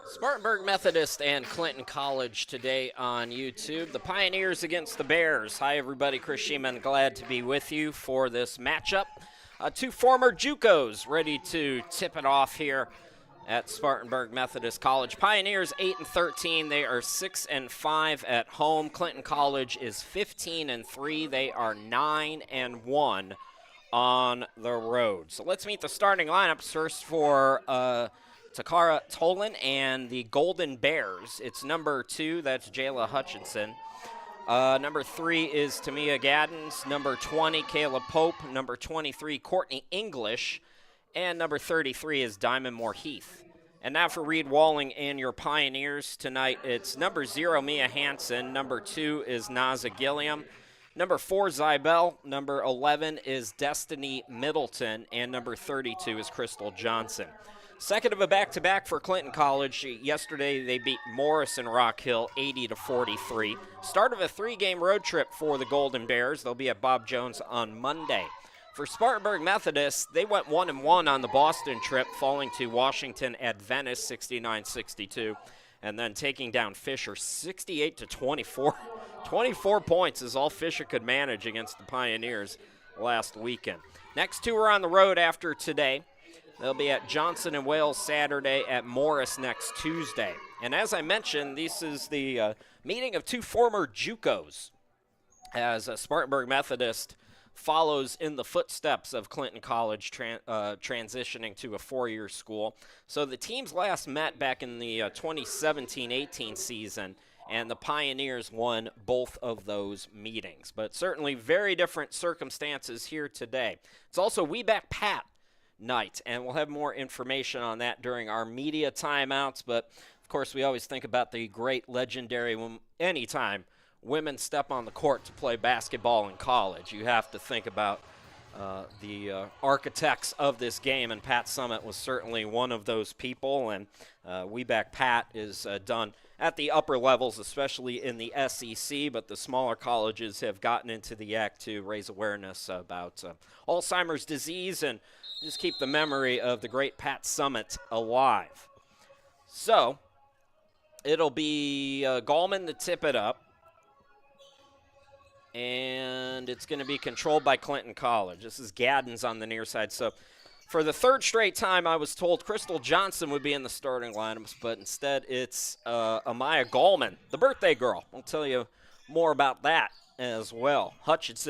Spartanburg Methodist and Clinton College today on YouTube. The Pioneers against the Bears. Hi, everybody. Chris Sheeman, glad to be with you for this matchup. Two former JUCOs ready to tip it off here at Spartanburg Methodist College. Pioneers 8-13. They are 6-5 at home. Clinton College is 15-3. They are 9-1 on the road. So let's meet the starting lineups first for Takara Tolan and the Golden Bears. It's number 2, that's Jayla Hutchinson. Number 3 is Tamia Gaddens. Number 20, Kayla Pope. Number 23, Courtney English. And number 33 is Diamond Moore Heath. And now for Reed Walling and your Pioneers tonight, it's number 0, Mia Hansen. Number 2 is Naza Gilliam. Number 4, Zybel. Number 11 is Destiny Middleton. And number 32 is Crystal Johnson. Second of a back-to-back for Clinton College. Yesterday they beat Morrison Rock Hill 80-43. Start of a 3-game road trip for the Golden Bears. They'll be at Bob Jones on Monday. For Spartanburg Methodist, they went 1-1 on the Boston trip, falling to Washington at Venice 69-62, and then taking down Fisher 68-24. 24 points is all Fisher could manage against the Pioneers last weekend. Next two are on the road after today. They'll be at Johnson and Wales Saturday, at Morris next Tuesday. And as I mentioned, this is the meeting of two former JUCOs as Spartanburg Methodist follows in the footsteps of Clinton College transitioning to a 4-year school. So the teams last met back in the 2017-18 season, and the Pioneers won both of those meetings. But certainly very different circumstances here today. It's also We Back Pat night, and we'll have more information on that during our media timeouts. But of course, we always think about the great legendary anytime women step on the court to play basketball in college, you have to think about the architects of this game, and Pat Summitt was certainly one of those people. And We Back Pat is done at the upper levels, especially in the SEC, but the smaller colleges have gotten into the act to raise awareness about Alzheimer's disease and just keep the memory of the great Pat Summitt alive. So it'll be Gallman to tip it up, and it's going to be controlled by Clinton College. This is Gaddens on the near side. So for the third straight time, I was told Crystal Johnson would be in the starting lineups, but instead it's Amaya Gallman, the birthday girl. I'll tell you more about that as well. Hutchins,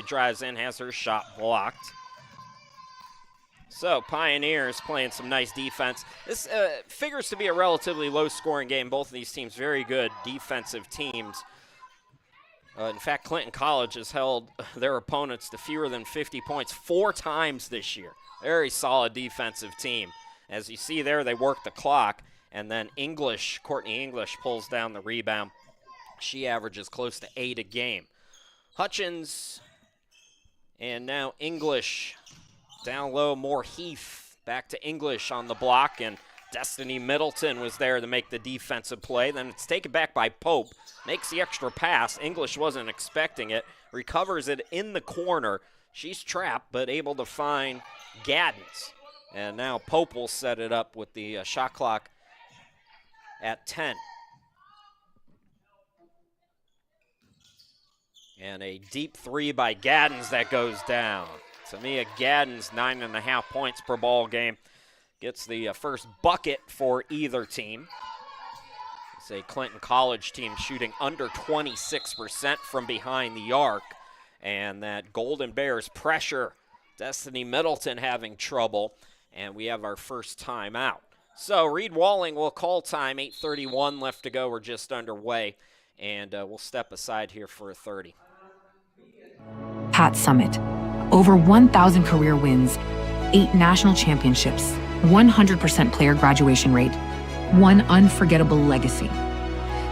drives in, has her shot blocked. So Pioneers playing some nice defense. This figures to be a relatively low-scoring game. Both of these teams very good defensive teams. In fact, Clinton College has held their opponents to fewer than 50 points 4 times this year. Very solid defensive team. As you see there, they work the clock, and then Courtney English pulls down the rebound. She averages close to 8 a game. Hutchins, and now English. Down low, Moore Heath. Back to English on the block, and Destiny Middleton was there to make the defensive play. Then it's taken back by Pope. Makes the extra pass. English wasn't expecting it. Recovers it in the corner. She's trapped, but able to find Gaddens. And now Pope will set it up with the shot clock at 10. And a deep 3 by Gaddens that goes down. Tamia Gaddens, 9.5 points per ball game. Gets the first bucket for either team. It's a Clinton College team shooting under 26% from behind the arc. And that Golden Bears pressure. Destiny Middleton having trouble. And we have our first timeout. So Reed Walling will call time. 8:31 left to go. We're just underway. And we'll step aside here for a 30. Pat Summitt. Over 1,000 career wins, 8 national championships, 100% player graduation rate, one unforgettable legacy.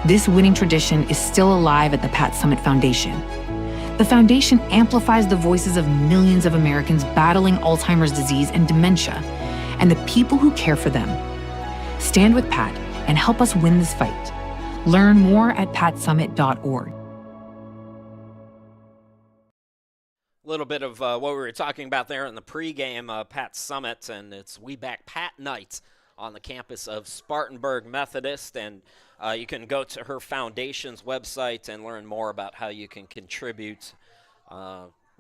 This winning tradition is still alive at the Pat Summitt Foundation. The foundation amplifies the voices of millions of Americans battling Alzheimer's disease and dementia, and the people who care for them. Stand with Pat and help us win this fight. Learn more at patsummit.org. A little bit of what we were talking about there in the pregame, Pat Summitt, and it's We Back Pat night on the campus of Spartanburg Methodist, and you can go to her foundation's website and learn more about how you can contribute,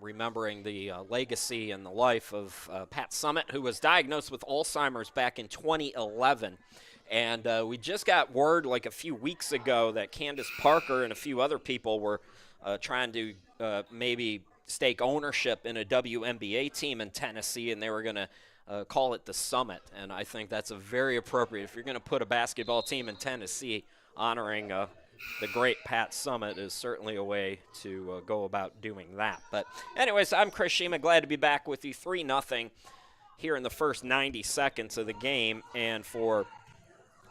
remembering the legacy and the life of Pat Summitt, who was diagnosed with Alzheimer's back in 2011. And we just got word like a few weeks ago that Candace Parker and a few other people were trying to maybe stake ownership in a WNBA team in Tennessee, and they were going to call it the Summit. And I think that's a very appropriate. If you're going to put a basketball team in Tennessee, honoring the great Pat Summitt is certainly a way to go about doing that. But anyways, I'm Chris Shima, glad to be back with you. 3-0 here in the first 90 seconds of the game, and for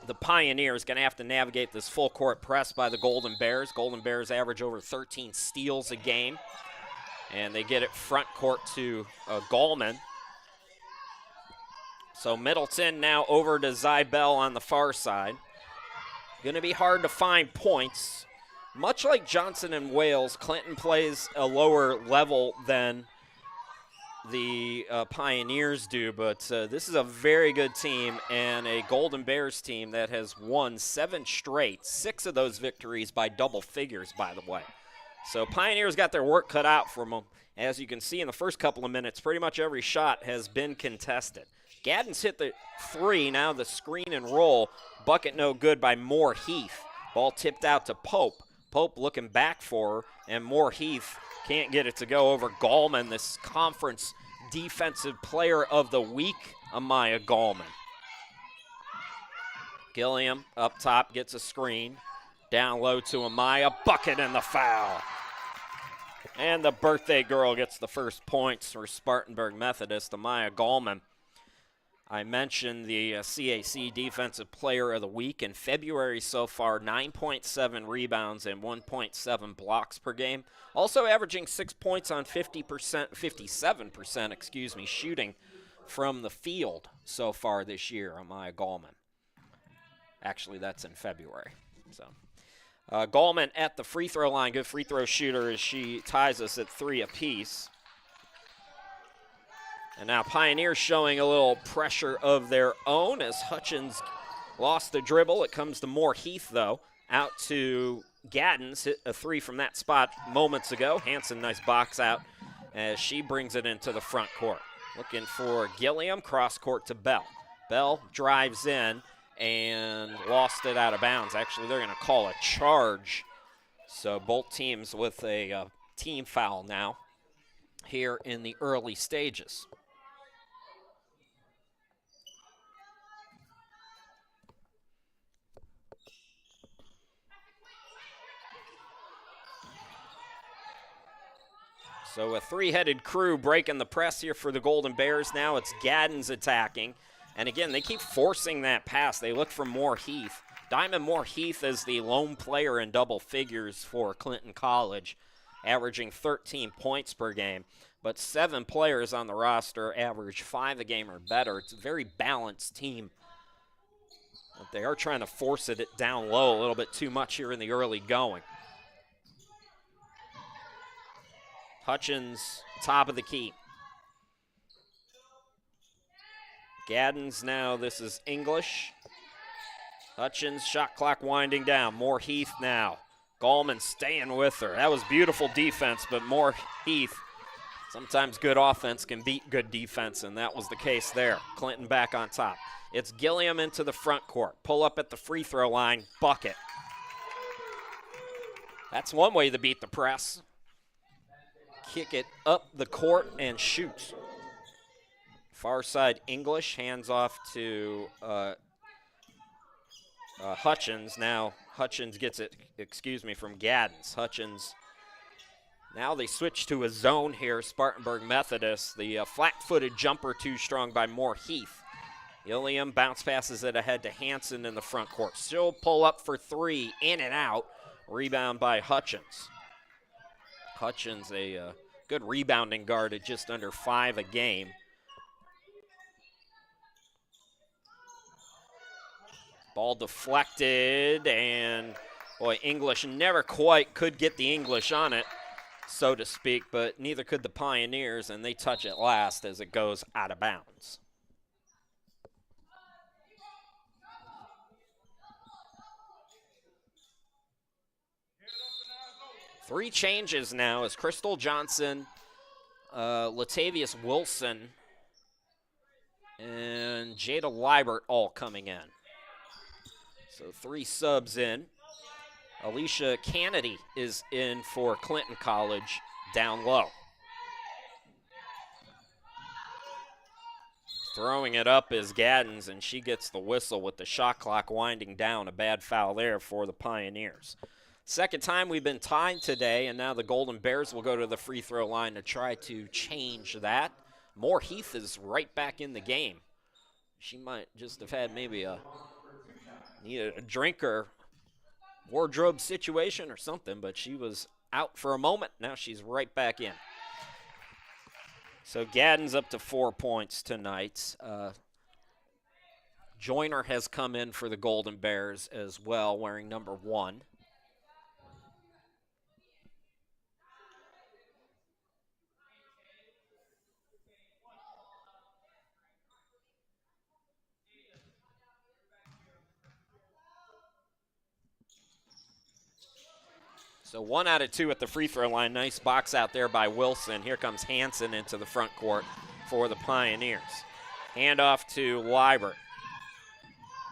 the Pioneers, going to have to navigate this full court press by the Golden Bears. Golden Bears average over 13 steals a game, and they get it front court to Gallman. So Middleton now over to Zybel on the far side. Going to be hard to find points. Much like Johnson and Wales, Clinton plays a lower level than the Pioneers do, but this is a very good team and a Golden Bears team that has won 7 straight, 6 of those victories by double figures, by the way. So Pioneers got their work cut out for them. As you can see in the first couple of minutes, pretty much every shot has been contested. Gaddens hit the 3, now the screen and roll. Bucket no good by Moore Heath. Ball tipped out to Pope. Pope looking back for her, and Moore Heath can't get it to go over Gallman, this conference defensive player of the week, Amaya Gallman. Gilliam up top gets a screen. Down low to Amaya, bucket and the foul. And the birthday girl gets the first points for Spartanburg Methodist, Amaya Gallman. I mentioned the CAC Defensive Player of the Week. In February so far, 9.7 rebounds and 1.7 blocks per game. Also averaging 6 points on 57% shooting from the field so far this year, Amaya Gallman. Actually, that's in February. So Gallman at the free throw line, good free throw shooter as she ties us at 3 apiece. And now Pioneers showing a little pressure of their own as Hutchins lost the dribble. It comes to Moore Heath, though. Out to Gaddens, hit a 3 from that spot moments ago. Hanson, nice box out as she brings it into the front court. Looking for Gilliam, cross court to Bell. Bell drives in and lost it out of bounds. Actually, they're going to call a charge. So both teams with a team foul now here in the early stages. So a 3-headed crew breaking the press here for the Golden Bears. Now it's Gaddens attacking. And again, they keep forcing that pass. They look for Moore Heath. Diamond Moore Heath is the lone player in double figures for Clinton College, averaging 13 points per game. But 7 players on the roster average 5 a game or better. It's a very balanced team. But they are trying to force it down low a little bit too much here in the early going. Hutchins, top of the key. Gaddens now, this is English. Hutchins, shot clock winding down. Moore Heath now. Gallman staying with her. That was beautiful defense, but Moore Heath, sometimes good offense can beat good defense, and that was the case there. Clinton back on top. It's Gilliam into the front court. Pull up at the free throw line, bucket. That's one way to beat the press. Kick it up the court and shoot. Far side English, hands off to Hutchins. Now Hutchins gets it, from Gaddens. Hutchins, now they switch to a zone here, Spartanburg Methodist. The flat-footed jumper too strong by Moore Heath. Gilliam bounce passes it ahead to Hanson in the front court. Still pull up for 3, in and out. Rebound by Hutchins. Hutchins, a good rebounding guard at just under 5 a game. Ball deflected, and boy, English never quite could get the English on it, so to speak, but neither could the Pioneers, and they touch it last as it goes out of bounds. 3 changes now as Crystal Johnson, Latavius Wilson, and Jada Liebert all coming in. So 3 subs in. Alicia Kennedy is in for Clinton College down low. Throwing it up is Gaddens, and she gets the whistle with the shot clock winding down. A bad foul there for the Pioneers. Second time we've been tied today, and now the Golden Bears will go to the free throw line to try to change that. Moore Heath is right back in the game. She might just have had maybe needed a drink or wardrobe situation or something, but she was out for a moment. Now she's right back in. So Gaddens up to 4 points tonight. Joyner has come in for the Golden Bears as well, wearing number 1. So 1 out of 2 at the free throw line. Nice box out there by Wilson. Here comes Hansen into the front court for the Pioneers. Handoff to Liebert.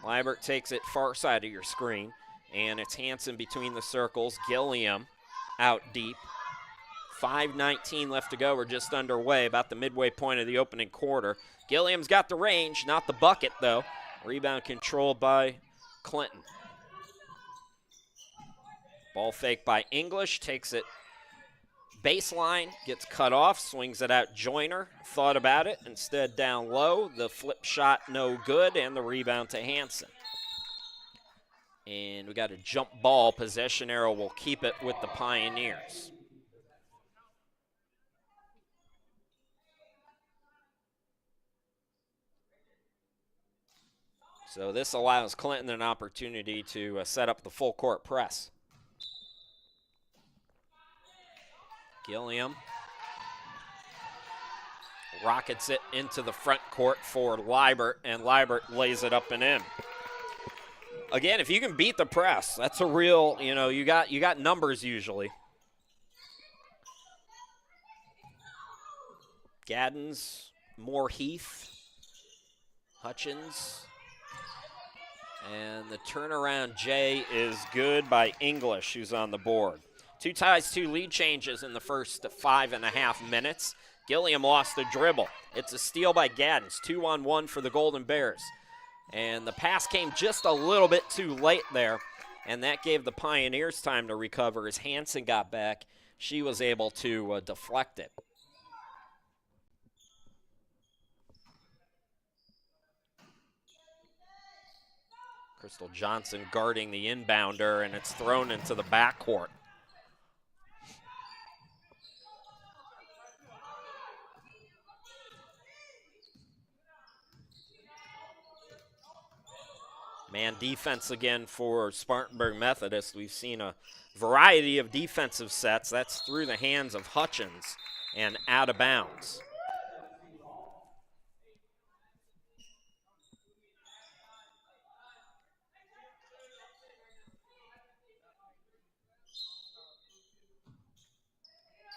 Liebert takes it far side of your screen, and it's Hansen between the circles. Gilliam out deep. 5:19 left to go. We're just underway, about the midway point of the opening quarter. Gilliam's got the range, not the bucket, though. Rebound controlled by Clinton. Ball fake by English, takes it baseline, gets cut off, swings it out. Joyner thought about it, instead down low. The flip shot no good, and the rebound to Hansen. And we got a jump ball. Possession arrow will keep it with the Pioneers. So this allows Clinton an opportunity to set up the full court press. Gilliam rockets it into the front court for Liebert, and Liebert lays it up and in. Again, if you can beat the press, that's a real, you got numbers usually. Gaddens, Moore Heath, Hutchins, and the turnaround J is good by English, who's on the board. 2 ties, 2 lead changes in the first 5.5 minutes. Gilliam lost the dribble. It's a steal by Gaddens, 2-on-1 for the Golden Bears. And the pass came just a little bit too late there, and that gave the Pioneers time to recover. As Hansen got back, she was able to deflect it. Crystal Johnson guarding the inbounder, and it's thrown into the backcourt. Man defense again for Spartanburg Methodist. We've seen a variety of defensive sets. That's through the hands of Hutchins and out of bounds.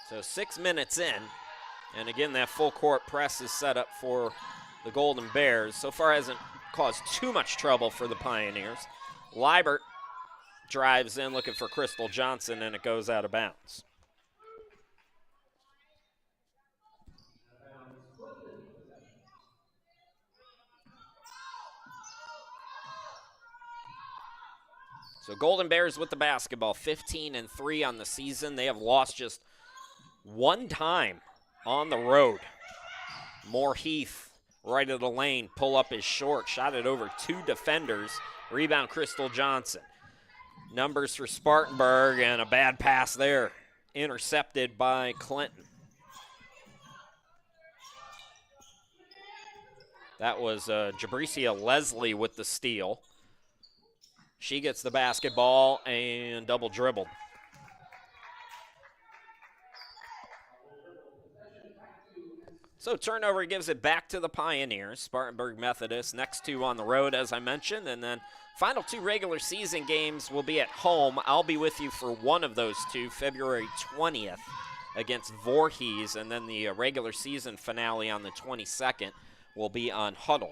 So 6 minutes in, and again that full court press is set up for the Golden Bears. So far hasn't caused too much trouble for the Pioneers. Liebert drives in looking for Crystal Johnson, and it goes out of bounds. So Golden Bears with the basketball, 15-3 on the season. They have lost just 1 time on the road. Moore Heath, right of the lane, pull up is short, shot it over 2 defenders. Rebound Crystal Johnson. Numbers for Spartanburg, and a bad pass there, intercepted by Clinton. That was Jabricia Leslie with the steal. She gets the basketball and double dribbled. So turnover gives it back to the Pioneers. Spartanburg Methodist, next two on the road, as I mentioned, and then final two regular season games will be at home. I'll be with you for one of those two, February 20th against Voorhees, and then the regular season finale on the 22nd will be on Huddle.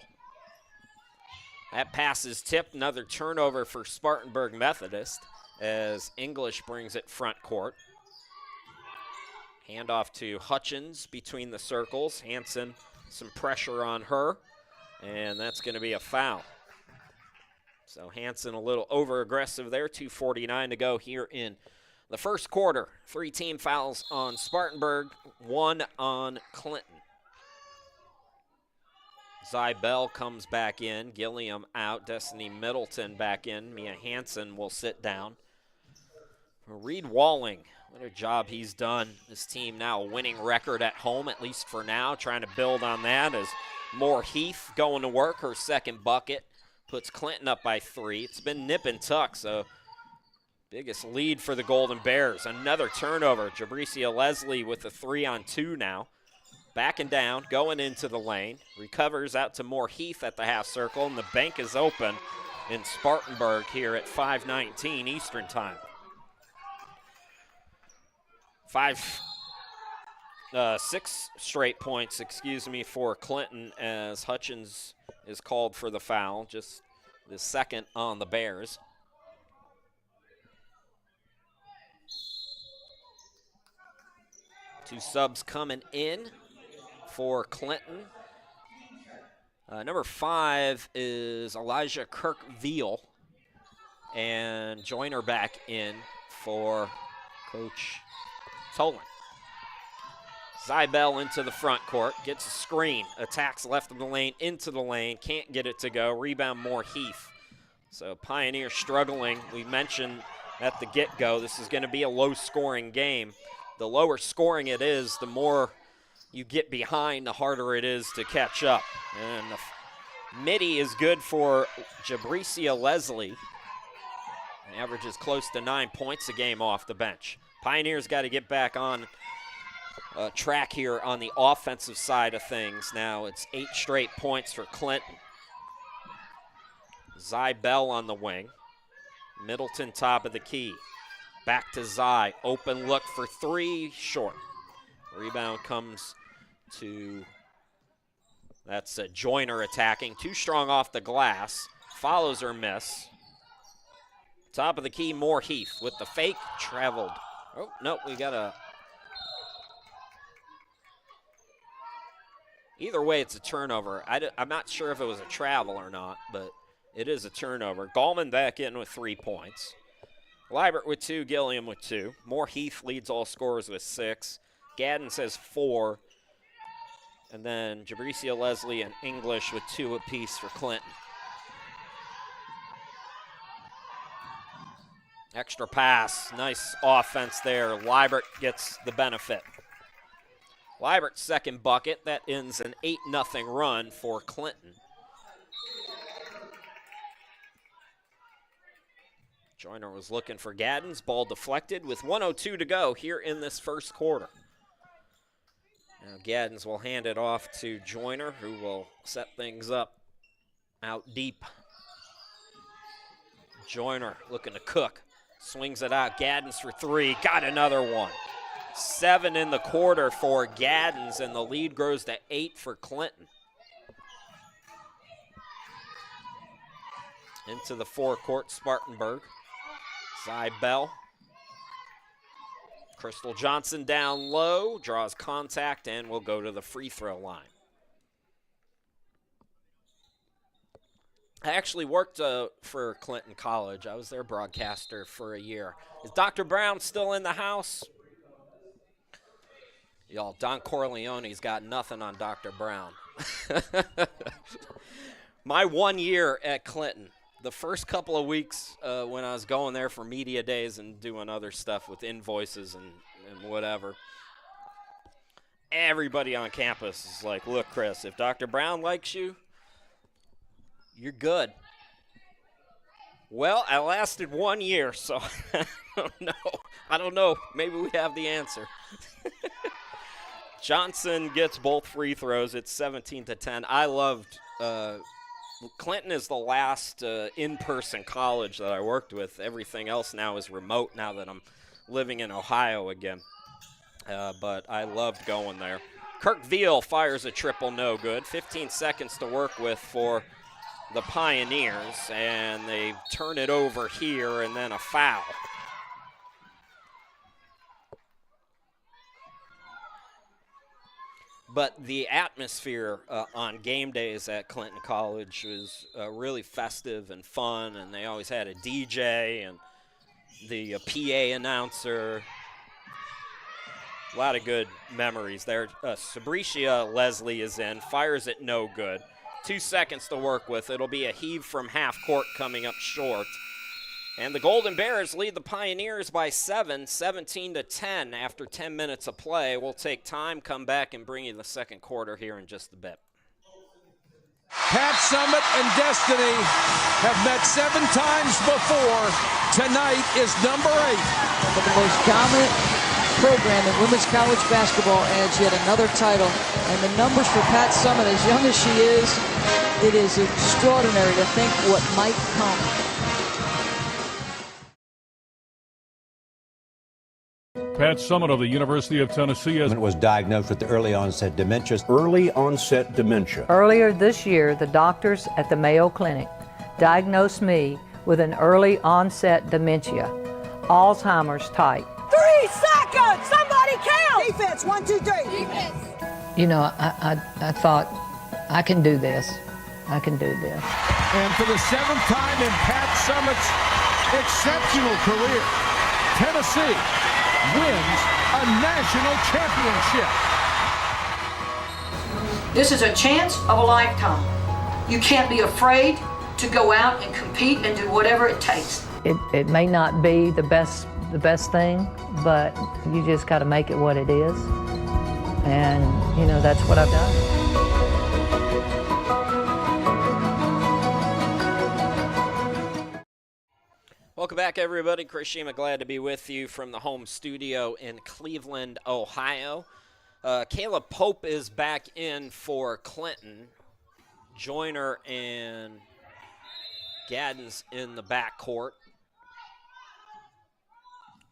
That pass is tipped, another turnover for Spartanburg Methodist as English brings it front court. Handoff to Hutchins between the circles. Hanson, some pressure on her, and that's going to be a foul. So Hanson a little over-aggressive there, 2:49 to go here in the first quarter. 3 team fouls on Spartanburg, 1 on Clinton. Zybell comes back in, Gilliam out, Destiny Middleton back in, Mia Hanson will sit down. Reed Walling, what a job he's done. This team now a winning record at home, at least for now, trying to build on that as Moore Heath going to work, her second bucket, puts Clinton up by 3. It's been nip and tuck, so biggest lead for the Golden Bears. Another turnover, Jabricia Leslie with a 3-on-2 now. Backing down, going into the lane, recovers out to Moore Heath at the half circle, and the bank is open in Spartanburg here at 5:19 Eastern time. 6 straight points, for Clinton as Hutchins is called for the foul, just the second on the Bears. Two subs coming in for Clinton. Number 5 is Elijah Kirk-Veal, and Joyner back in for Coach Tolan. Zybell into the front court, gets a screen, attacks left of the lane, into the lane, can't get it to go, rebound Moore Heath. So Pioneer struggling. We mentioned at the get-go this is going to be a low-scoring game. The lower scoring it is, the more you get behind, the harder it is to catch up. And the midi is good for Jabricia Leslie. Averages close to 9 points a game off the bench. Pioneers got to get back on track here on the offensive side of things. Now it's 8 straight points for Clinton. Zybell on the wing. Middleton top of the key. Back to Zy. Open look for 3, short. Rebound comes to, that's Joyner attacking. Too strong off the glass. Follows her miss. Top of the key, Moore Heath with the fake, traveled. Oh, no, we got a, either way, it's a turnover. I'm not sure if it was a travel or not, but it is a turnover. Gallman back in with 3 points. Liebert with 2, Gilliam with 2. Moore Heath leads all scorers with 6. Gadden says 4. And then Jabricia Leslie and English with 2 apiece for Clinton. Extra pass, nice offense there. Liebert gets the benefit. Liebert's second bucket, that ends an 8-0 run for Clinton. Joyner was looking for Gadden's, ball deflected with 1:02 to go here in this first quarter. Now Gaddens will hand it off to Joyner, who will set things up out deep. Joyner looking to cook. Swings it out. Gaddens for 3. Got another one. 7 in the quarter for Gaddens, and the lead grows to 8 for Clinton. Into the forecourt, Spartanburg. Zybell. Crystal Johnson down low, draws contact, and will go to the free throw line. I actually worked for Clinton College. I was their broadcaster for a year. Is Dr. Brown still in the house? Y'all, Don Corleone's got nothing on Dr. Brown. My 1 year at Clinton, the first couple of weeks when I was going there for media days and doing other stuff with invoices and whatever, everybody on campus is like, look, Chris, if Dr. Brown likes you, you're good. Well, I lasted 1 year, so I don't know. Maybe we have the answer. Johnson gets both free throws. It's 17-10. I loved Clinton is the last in-person college that I worked with. Everything else now is remote now that I'm living in Ohio again. But I loved going there. Kirk Veal fires a triple, no good. 15 seconds to work with for the Pioneers, and they turn it over here, and then a foul. But the atmosphere on game days at Clinton College was really festive and fun, and they always had a DJ and the PA announcer. A lot of good memories there. Sabricia Leslie is in, fires it no good. 2 seconds to work with. It'll be a heave from half court coming up short. And the Golden Bears lead the Pioneers by 7, 17-10 after 10 minutes of play. We'll take time, come back, and bring you the second quarter here in just a bit. Pat Summitt and Destiny have met 7 times before. Tonight is number 8. But the most dominant program in women's college basketball adds yet another title. And the numbers for Pat Summitt, as young as she is, it is extraordinary to think what might come. Pat Summitt of the University of Tennessee was diagnosed with early onset dementia. Early onset dementia. Earlier this year, the doctors at the Mayo Clinic diagnosed me with an early onset dementia, Alzheimer's type. 3 seconds! Somebody count! Defense, 1, 2, 3. Defense. You know, I thought, I can do this. I can do this. And for the 7th time in Pat Summitt's exceptional career, Tennessee wins a national championship. This is a chance of a lifetime. You can't be afraid to go out and compete and do whatever it takes. It may not be the best thing, but you just got to make it what it is. And, you know, that's what I've done. Welcome back, everybody. Chris Shima, glad to be with you from the home studio in Cleveland, Ohio. Caleb Pope is back in for Clinton. Joyner and Gaddens in the backcourt.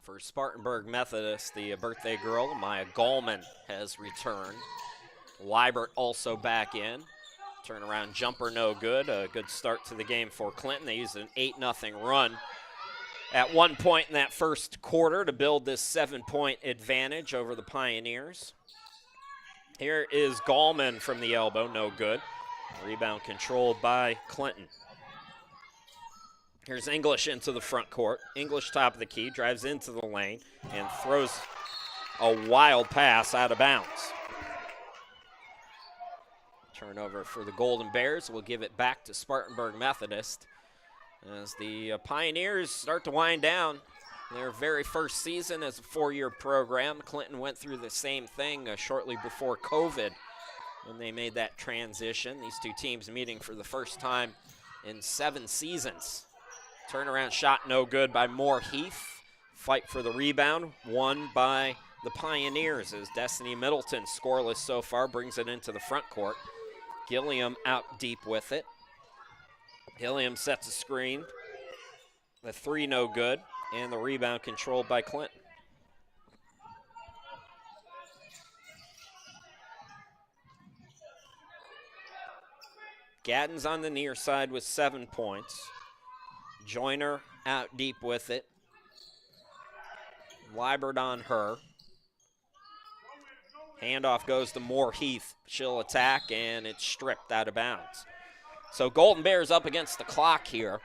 For Spartanburg Methodist, the birthday girl, Maya Gallman, has returned. Liebert also back in. Turnaround jumper, no good. A good start to the game for Clinton. They used an 8-0 run at one point in that first quarter to build this 7-point advantage over the Pioneers. Here is Gallman from the elbow, no good. Rebound controlled by Clinton. Here's English into the front court. English top of the key, drives into the lane, and throws a wild pass out of bounds. Turnover for the Golden Bears. We'll give it back to Spartanburg Methodist as the Pioneers start to wind down their very first season as a 4-year program. Clinton went through the same thing shortly before COVID when they made that transition. These two teams meeting for the first time in 7 seasons. Turnaround shot no good by Moore Heath. Fight for the rebound won by the Pioneers as Destiny Middleton, scoreless so far, brings it into the front court. Gilliam out deep with it. Gilliam sets a screen. The 3 no good, and the rebound controlled by Clinton. Gaddens on the near side with 7 points. Joyner out deep with it. Liebert on her. Handoff goes to Moore Heath. She'll attack, and it's stripped out of bounds. So Golden Bears up against the clock here.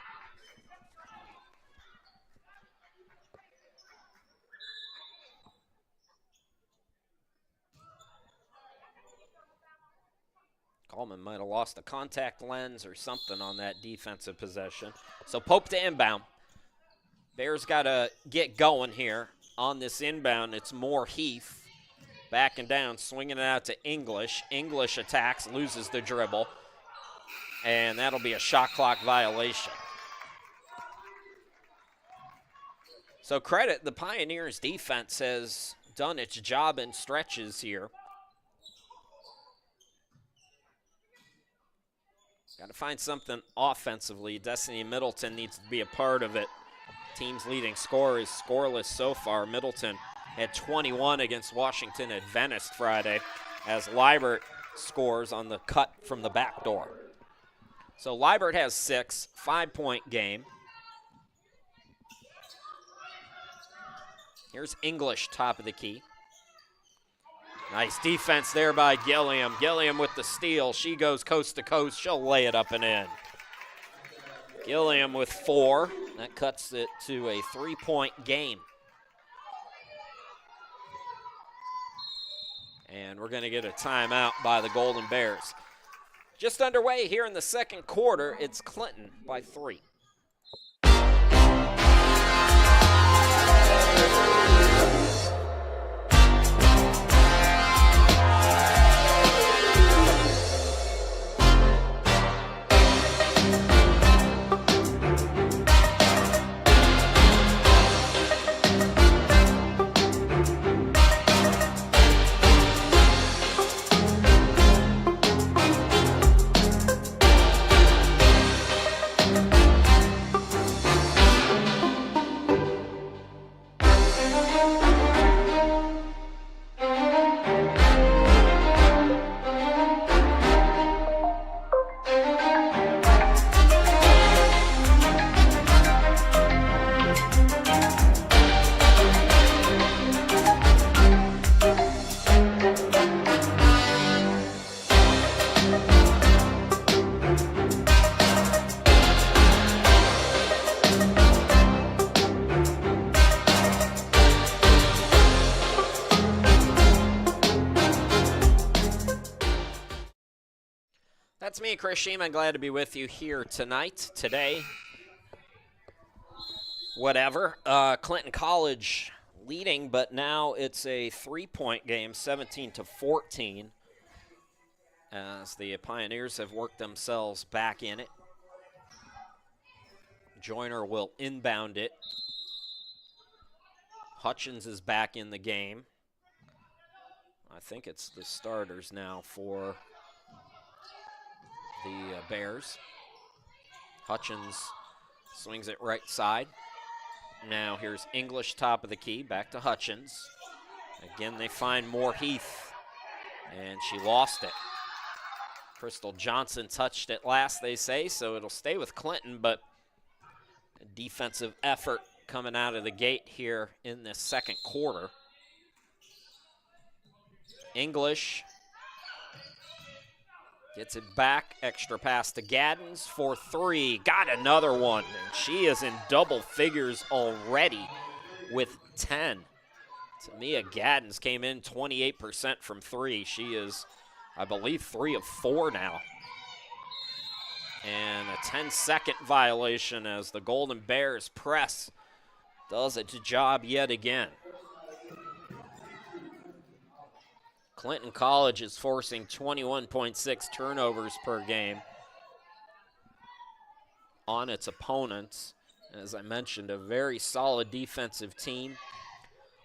Coleman might have lost a contact lens or something on that defensive possession. So Pope to inbound. Bears got to get going here on this inbound. It's Moore Heath backing down, swinging it out to English. English attacks, loses the dribble, and that'll be a shot clock violation. So credit the Pioneers defense has done its job in stretches here. Got to find something offensively. Destiny Middleton needs to be a part of it. Team's leading scorer is scoreless so far. Middleton had 21 against Washington Adventist Friday as Liebert scores on the cut from the back door. So Liebert has 6, 5-point game. Here's English, top of the key. Nice defense there by Gilliam. Gilliam with the steal. She goes coast to coast. She'll lay it up and in. Gilliam with 4. That cuts it to a 3-point game. And we're going to get a timeout by the Golden Bears. Just underway here in the second quarter. It's Clinton by 3. That's me, Chris Sheeman. Glad to be with you here tonight, today. Whatever. Clinton College leading, but now it's a 3-point game, 17-14, as the Pioneers have worked themselves back in it. Joyner will inbound it. Hutchins is back in the game. I think it's the starters now for the Bears. Hutchins swings it right side. Now here's English, top of the key, back to Hutchins. Again, they find Moore Heath, and she lost it. Crystal Johnson touched it last, they say, so it'll stay with Clinton, but a defensive effort coming out of the gate here in this second quarter. English gets it back, extra pass to Gaddens for 3. Got another one, and she is in double figures already with 10. Tamia Gaddens came in 28% from 3. She is, I believe, 3 of 4 now. And a 10-second violation as the Golden Bears press does its job yet again. Clinton College is forcing 21.6 turnovers per game on its opponents. As I mentioned, a very solid defensive team.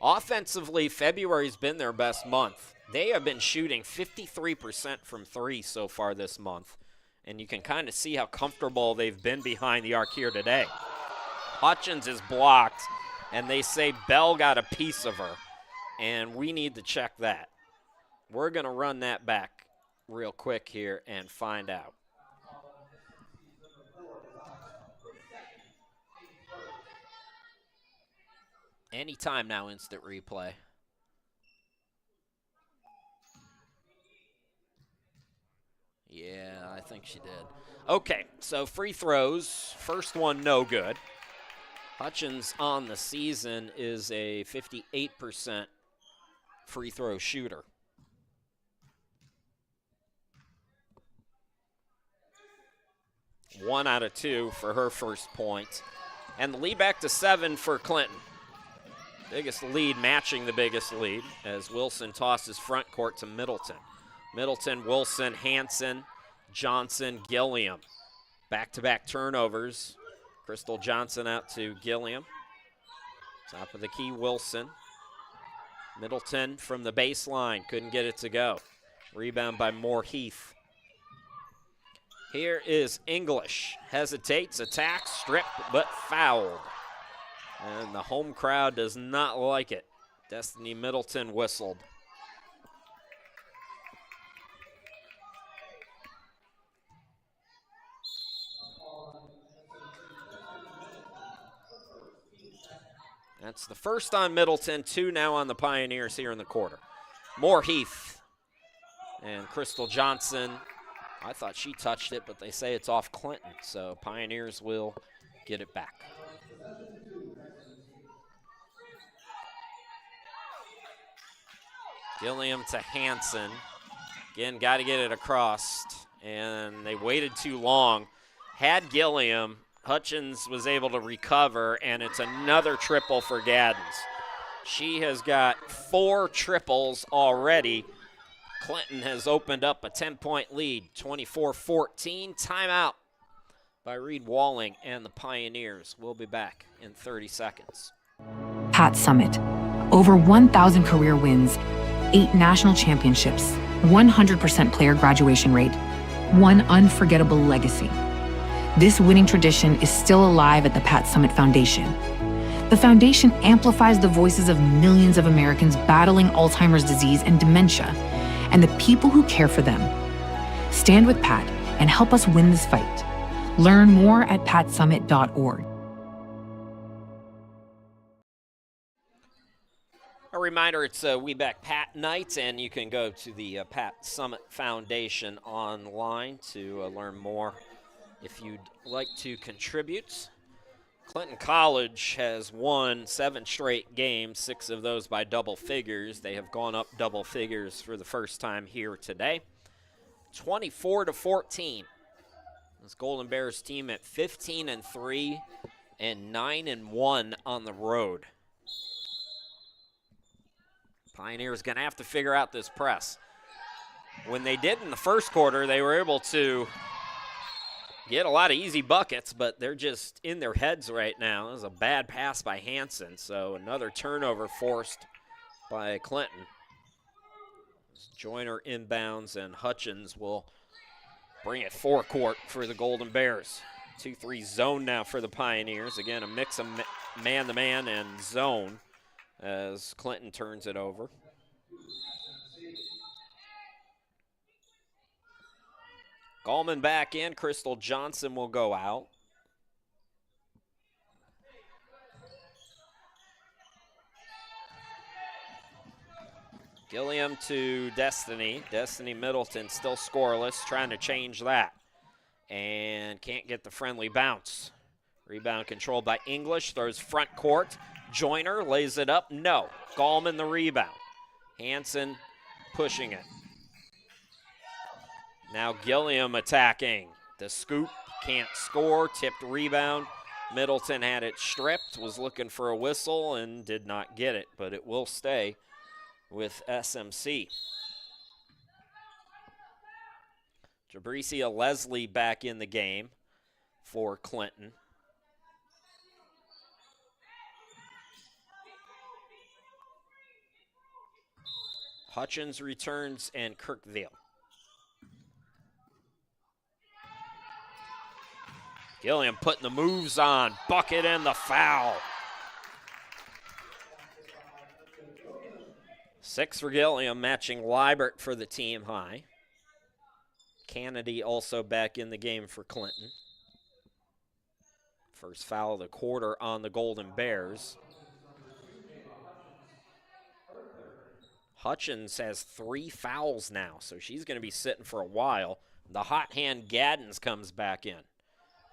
Offensively, February's been their best month. They have been shooting 53% from 3 so far this month. And you can kind of see how comfortable they've been behind the arc here today. Hutchins is blocked, and they say Bell got a piece of her. And we need to check that. We're going to run that back real quick here and find out. Anytime now, instant replay. Yeah, I think she did. Okay, so free throws. First one, no good. Hutchins on the season is a 58% free throw shooter. One out of 2 for her first point. And the lead back to 7 for Clinton. Biggest lead matching the biggest lead as Wilson tosses front court to Middleton. Middleton, Wilson, Hanson, Johnson, Gilliam. Back-to-back turnovers. Crystal Johnson out to Gilliam. Top of the key, Wilson. Middleton from the baseline, couldn't get it to go. Rebound by Moore Heath. Here is English. Hesitates, attacks, stripped, but fouled. And the home crowd does not like it. Destiny Middleton whistled. That's the first on Middleton, 2 now on the Pioneers here in the quarter. Moore Heath and Crystal Johnson. I thought she touched it, but they say it's off Clinton, so Pioneers will get it back. Gilliam to Hanson. Again, got to get it across, and they waited too long. Had Gilliam, Hutchins was able to recover, and it's another triple for Gaddens. She has got 4 triples already. Clinton has opened up a 10-point lead, 24-14. Timeout by Reed Walling and the Pioneers. We'll be back in 30 seconds. Pat Summitt. Over 1,000 career wins, 8 national championships, 100% player graduation rate, one unforgettable legacy. This winning tradition is still alive at the Pat Summitt Foundation. The foundation amplifies the voices of millions of Americans battling Alzheimer's disease and dementia, and the people who care for them. Stand with Pat and help us win this fight. Learn more at patsummit.org. A reminder, it's We Back Pat night, and you can go to the Pat Summitt Foundation online to learn more if you'd like to contribute. Clinton College has won 7 straight games, 6 of those by double figures. They have gone up double figures for the first time here today. 24-14. This Golden Bears team at 15-3 and 9-1 on the road. Pioneers going to have to figure out this press. When they did in the first quarter, they were able to get a lot of easy buckets, but they're just in their heads right now. It was a bad pass by Hanson, so another turnover forced by Clinton. Joyner inbounds, and Hutchins will bring it forecourt for the Golden Bears. 2-3 zone now for the Pioneers. Again, a mix of man-to-man and zone as Clinton turns it over. Gallman back in. Crystal Johnson will go out. Gilliam to Destiny. Destiny Middleton still scoreless, trying to change that. And can't get the friendly bounce. Rebound controlled by English, throws front court. Joyner lays it up, no. Gallman the rebound. Hanson pushing it. Now Gilliam attacking. The scoop, can't score, tipped rebound. Middleton had it stripped, was looking for a whistle and did not get it, but it will stay with SMC. Jabricia Leslie back in the game for Clinton. Hutchins returns and Kirkville. Gilliam putting the moves on, bucket and the foul. 6 for Gilliam, matching Liebert for the team high. Kennedy also back in the game for Clinton. First foul of the quarter on the Golden Bears. Hutchins has 3 fouls now, so she's going to be sitting for a while. The hot hand Gaddens comes back in.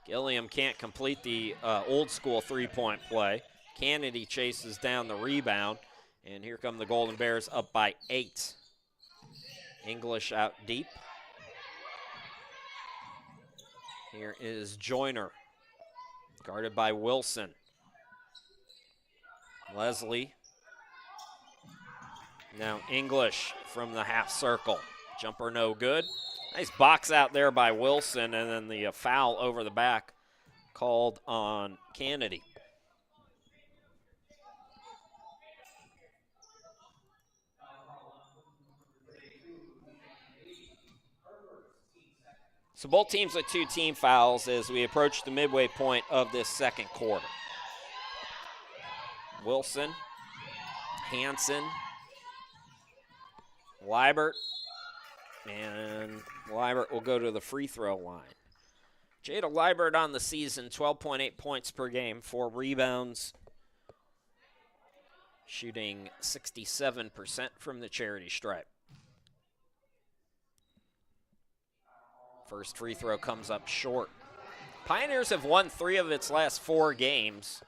Gilliam can't complete the old school three-point play. Kennedy chases down the rebound, and here come the Golden Bears up by 8. English out deep. Here is Joyner, guarded by Wilson. Leslie. Now English from the half circle. Jumper no good. Nice box out there by Wilson, and then the foul over the back called on Kennedy. So both teams with 2 team fouls as we approach the midway point of this second quarter. Wilson, Hansen, Liebert, and Liebert will go to the free throw line. Jada Liebert on the season, 12.8 points per game, 4 rebounds, shooting 67% from the charity stripe. First free throw comes up short. Pioneers have won 3 of its last 4 games,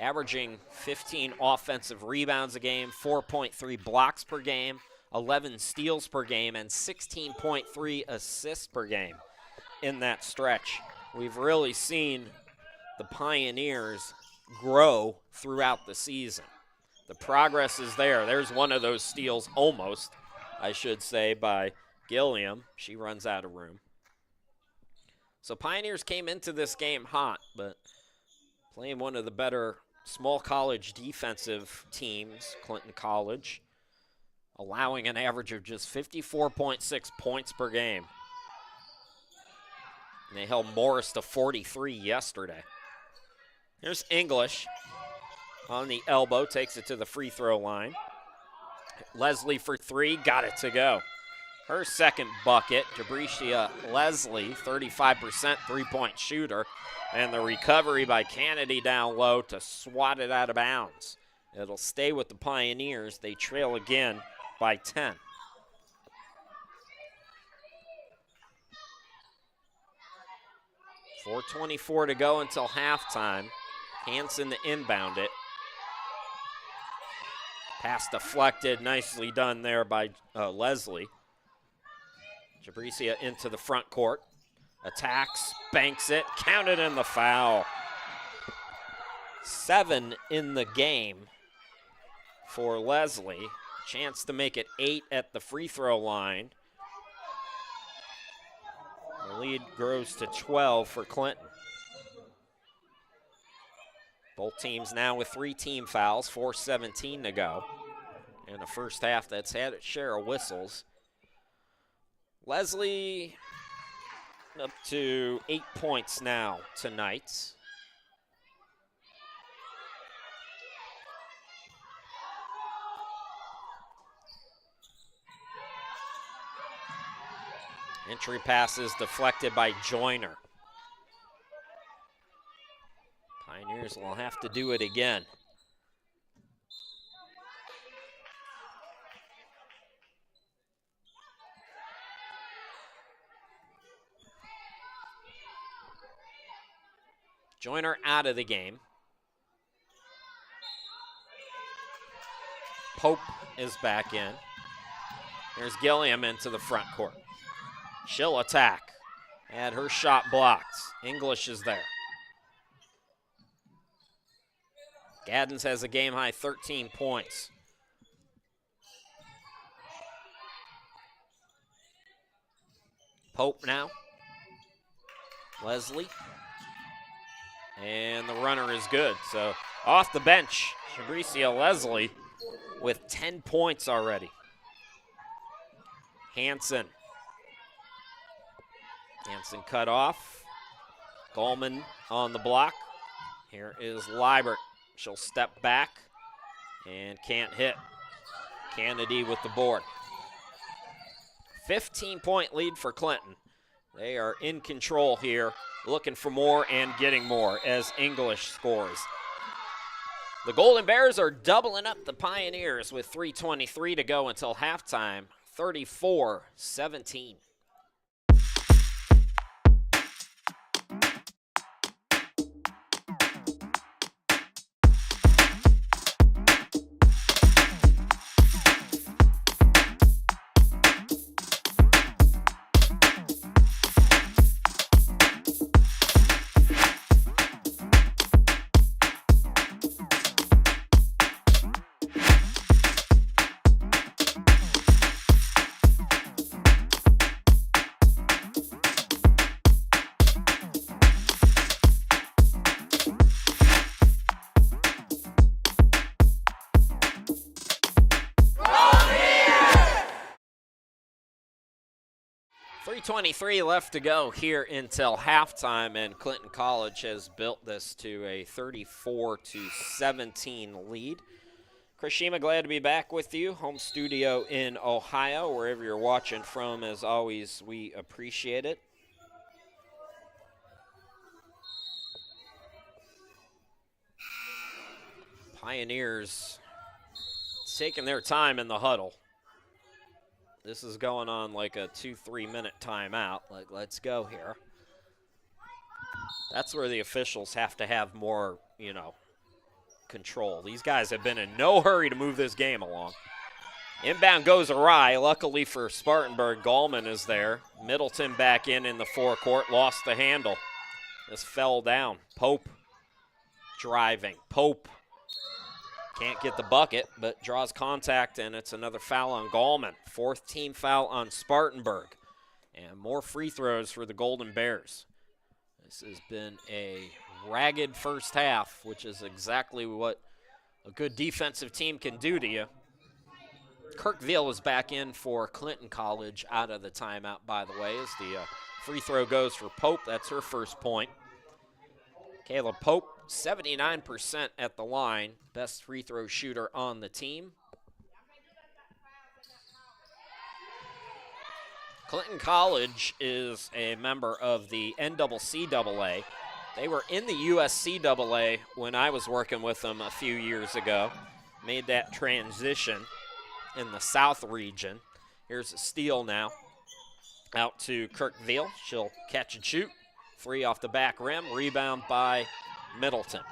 averaging 15 offensive rebounds a game, 4.3 blocks per game, 11 steals per game, and 16.3 assists per game in that stretch. We've really seen the Pioneers grow throughout the season. The progress is there. There's one of those steals almost, I should say, by Gilliam. She runs out of room. So Pioneers came into this game hot, but playing one of the better small college defensive teams, Clinton College, allowing an average of just 54.6 points per game. And they held Morris to 43 yesterday. Here's English on the elbow, takes it to the free throw line. Leslie for 3, got it to go. Her second bucket, Jabricia Leslie, 35% three-point shooter, and the recovery by Kennedy down low to swat it out of bounds. It'll stay with the Pioneers. They trail again by 10. .424 to go until halftime. Hansen to inbound it. Pass deflected, nicely done there by Leslie. Jabricia into the front court. Attacks, banks it, counted in the foul. 7 in the game for Leslie. Chance to make it 8 at the free throw line. The lead grows to 12 for Clinton. Both teams now with 3 team fouls, 4:17 to go. In the first half that's had its share of whistles. Leslie up to 8 points now tonight. Entry passes deflected by Joyner. Pioneers will have to do it again. Joyner out of the game. Pope is back in. Here's Gilliam into the front court. She'll attack. Had her shot blocked. English is there. Gaddens has a game-high 13 points. Pope now. Leslie. And the runner is good. So off the bench, Jabricia Leslie with 10 points already. Hansen cut off. Goldman on the block. Here is Liebert. She'll step back and can't hit. Kennedy with the board. 15-point lead for Clinton. They are in control here, looking for more and getting more as English scores. The Golden Bears are doubling up the Pioneers with 3:23 to go until halftime, 34-17. 2:23 left to go here until halftime, and Clinton College has built this to a 34-17 lead. Chris Shima, glad to be back with you. Home studio in Ohio, wherever you're watching from. As always, we appreciate it. Pioneers taking their time in the huddle. This is going on like a 2-3 minute timeout. Like, let's go here. That's where the officials have to have more, control. These guys have been in no hurry to move this game along. Inbound goes awry. Luckily for Spartanburg, Gallman is there. Middleton back in the forecourt, lost the handle. This fell down. Pope driving. Pope can't get the bucket, but draws contact, and it's another foul on Gallman. Fourth team foul on Spartanburg. And more free throws for the Golden Bears. This has been a ragged first half, which is exactly what a good defensive team can do to you. Kirkville is back in for Clinton College out of the timeout, by the way, as the free throw goes for Pope. That's her first point. Caleb Pope, 79% at the line, best free throw shooter on the team. Clinton College is a member of the NCCAA. They were in the USCAA when I was working with them a few years ago. Made that transition in the South region. Here's a steal now. Out to Kirkville. She'll catch and shoot. Three off the back rim. Rebound by Middleton.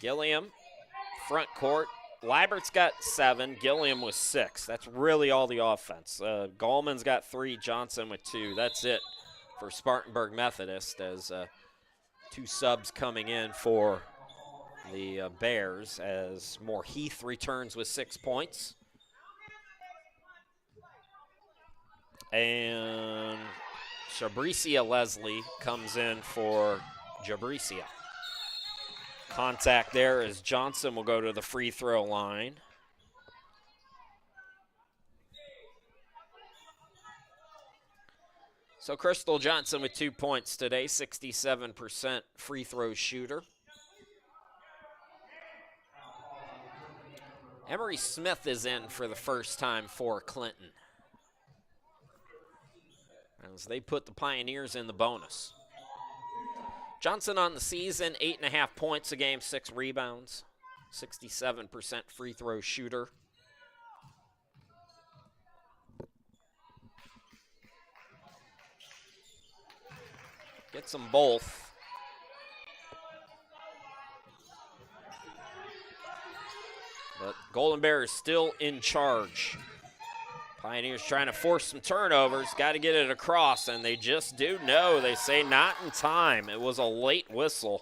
Gilliam, front court. Leibert's got 7. Gilliam with 6. That's really all the offense. Gallman's got 3. Johnson with 2. That's it for Spartanburg Methodist, as 2 subs coming in for the Bears, as Moore Heath returns with 6 points. And Jabricia Leslie comes in for Jabricia. Contact there as Johnson will go to the free throw line. So Crystal Johnson with 2 points today, 67% free throw shooter. Emery Smith is in for the first time for Clinton, as they put the Pioneers in the bonus. Johnson on the season, 8.5 points a game, 6 rebounds, 67% free throw shooter. Gets them both. But Golden Bears still in charge. Pioneers trying to force some turnovers. Got to get it across, and they just do. No, they say not in time. It was a late whistle,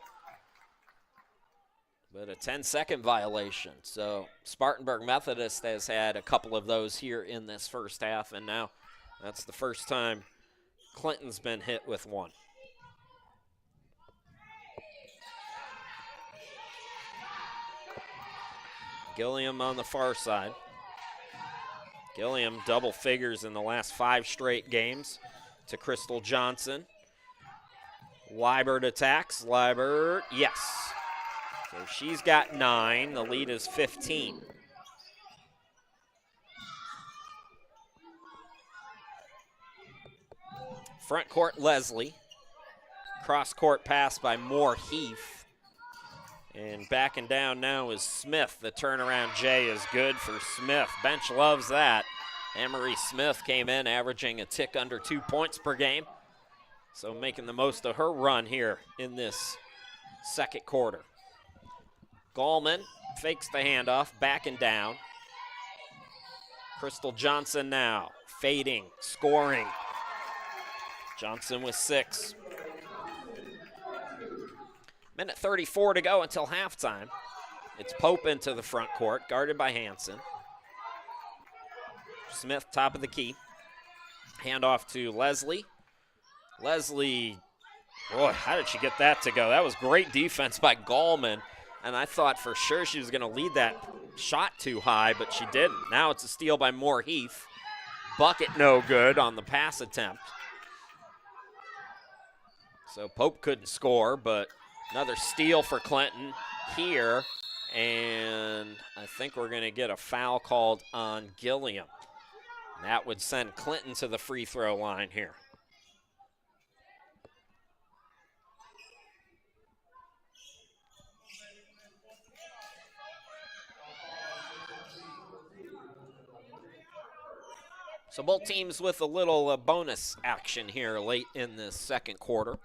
but a 10-second violation. So Spartanburg Methodist has had a couple of those here in this first half, and now that's the first time Clinton's been hit with one. Gilliam on the far side. Gilliam double figures in the last 5 straight games to Crystal Johnson. Liebert attacks. Liebert, yes. So she's got 9. The lead is 15. Front court, Leslie. Cross court pass by Moore Heath. And backing down now is Smith. The turnaround J is good for Smith. Bench loves that. Emery Smith came in averaging a tick under 2 points per game. So making the most of her run here in this second quarter. Gallman fakes the handoff, backing down. Crystal Johnson now, fading, scoring. Johnson with 6. Minute 34 to go until halftime. It's Pope into the front court, guarded by Hanson. Smith, top of the key. Handoff to Leslie. Leslie, boy, how did she get that to go? That was great defense by Gallman, and I thought for sure she was going to lead that shot too high, but she didn't. Now it's a steal by Moore Heath. bucket no good on the pass attempt. So Pope couldn't score, but another steal for Clinton here. And I think we're going to get a foul called on Gilliam. That would send Clinton to the free throw line here. So both teams with a little bonus action here late in the second quarter.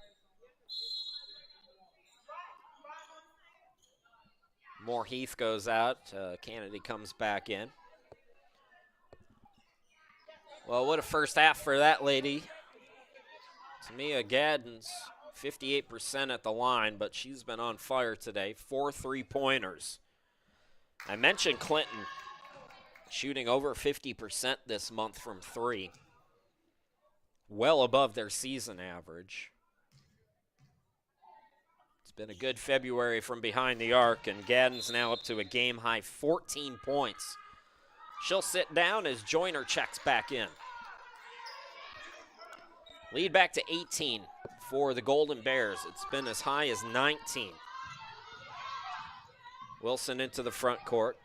Moore Heath goes out. Kennedy comes back in. Well, what a first half for that lady. Tamia Gaddens, 58% at the line, but she's been on fire today. 4 3-pointers. I mentioned Clinton shooting over 50% this month from 3. Well above their season average. It's been a good February from behind the arc, and Gaddens now up to a game-high 14 points. She'll sit down as Joyner checks back in. Lead back to 18 for the Golden Bears. It's been as high as 19. Wilson into the front court.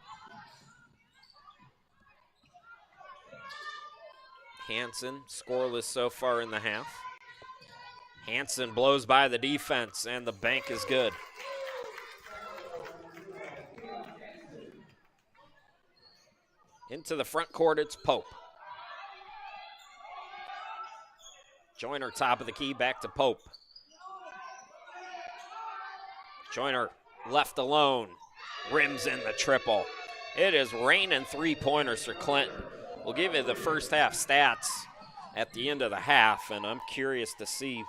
Hansen scoreless so far in the half. Hansen blows by the defense, and the bank is good. Into the front court, it's Pope. Joyner top of the key, back to Pope. Joyner left alone, rims in the triple. It is raining 3-pointers for Clinton. We'll give you the first half stats at the end of the half, and I'm curious to see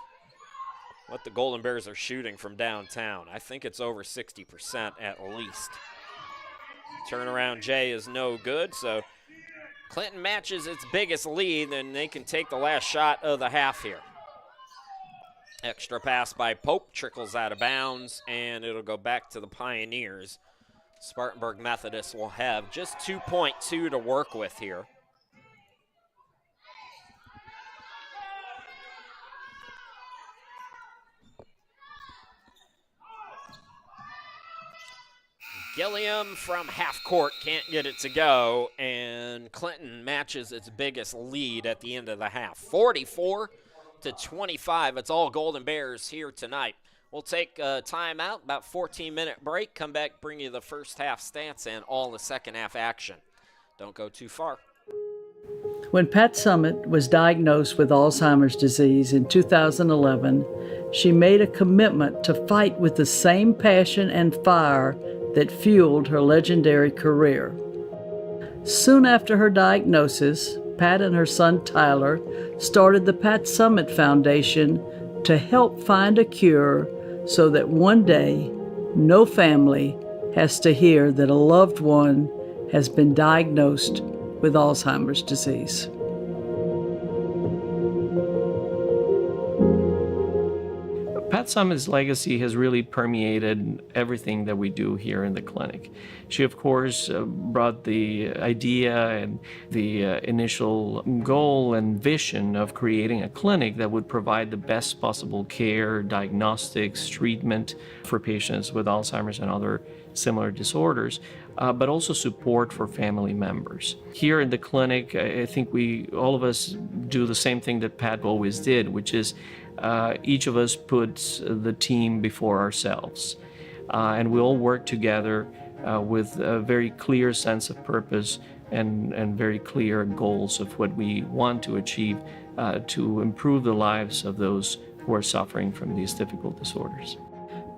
what the Golden Bears are shooting from downtown. I think it's over 60% at least. Turnaround J is no good, so Clinton matches its biggest lead, and they can take the last shot of the half here. Extra pass by Pope, trickles out of bounds, and it'll go back to the Pioneers. Spartanburg Methodist will have just 2.2 to work with here. Gilliam from half court can't get it to go, and Clinton matches its biggest lead at the end of the half. 44-25. It's all Golden Bears here tonight. We'll take a timeout, about 14-minute break, come back, bring you the first half stats and all the second half action. Don't go too far. When Pat Summitt was diagnosed with Alzheimer's disease in 2011, she made a commitment to fight with the same passion and fire that fueled her legendary career. Soon after her diagnosis, Pat and her son Tyler started the Pat Summitt Foundation to help find a cure so that one day no family has to hear that a loved one has been diagnosed with Alzheimer's disease. Pat Summitt's legacy has really permeated everything that we do here in the clinic. She, of course, brought the idea and the initial goal and vision of creating a clinic that would provide the best possible care, diagnostics, treatment for patients with Alzheimer's and other similar disorders, but also support for family members. Here in the clinic, I think all of us do the same thing that Pat always did, which is each of us puts the team before ourselves. And we all work together with a very clear sense of purpose and very clear goals of what we want to achieve to improve the lives of those who are suffering from these difficult disorders.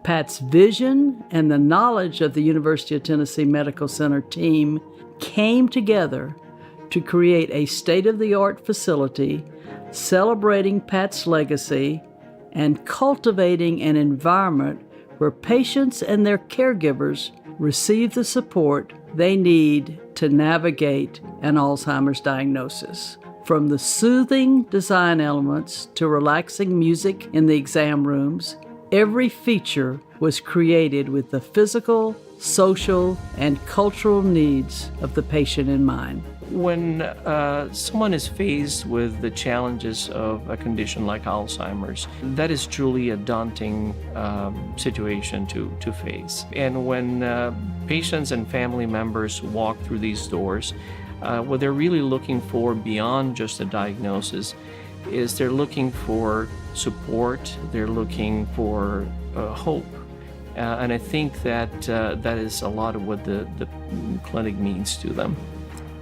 Pat's vision and the knowledge of the University of Tennessee Medical Center team came together to create a state-of-the-art facility celebrating Pat's legacy and cultivating an environment where patients and their caregivers receive the support they need to navigate an Alzheimer's diagnosis. From the soothing design elements to relaxing music in the exam rooms, every feature was created with the physical, social, and cultural needs of the patient in mind. When someone is faced with the challenges of a condition like Alzheimer's, that is truly a daunting situation to face. And when patients and family members walk through these doors, what they're really looking for beyond just a diagnosis is they're looking for support, they're looking for hope. And I think that that is a lot of what the clinic means to them.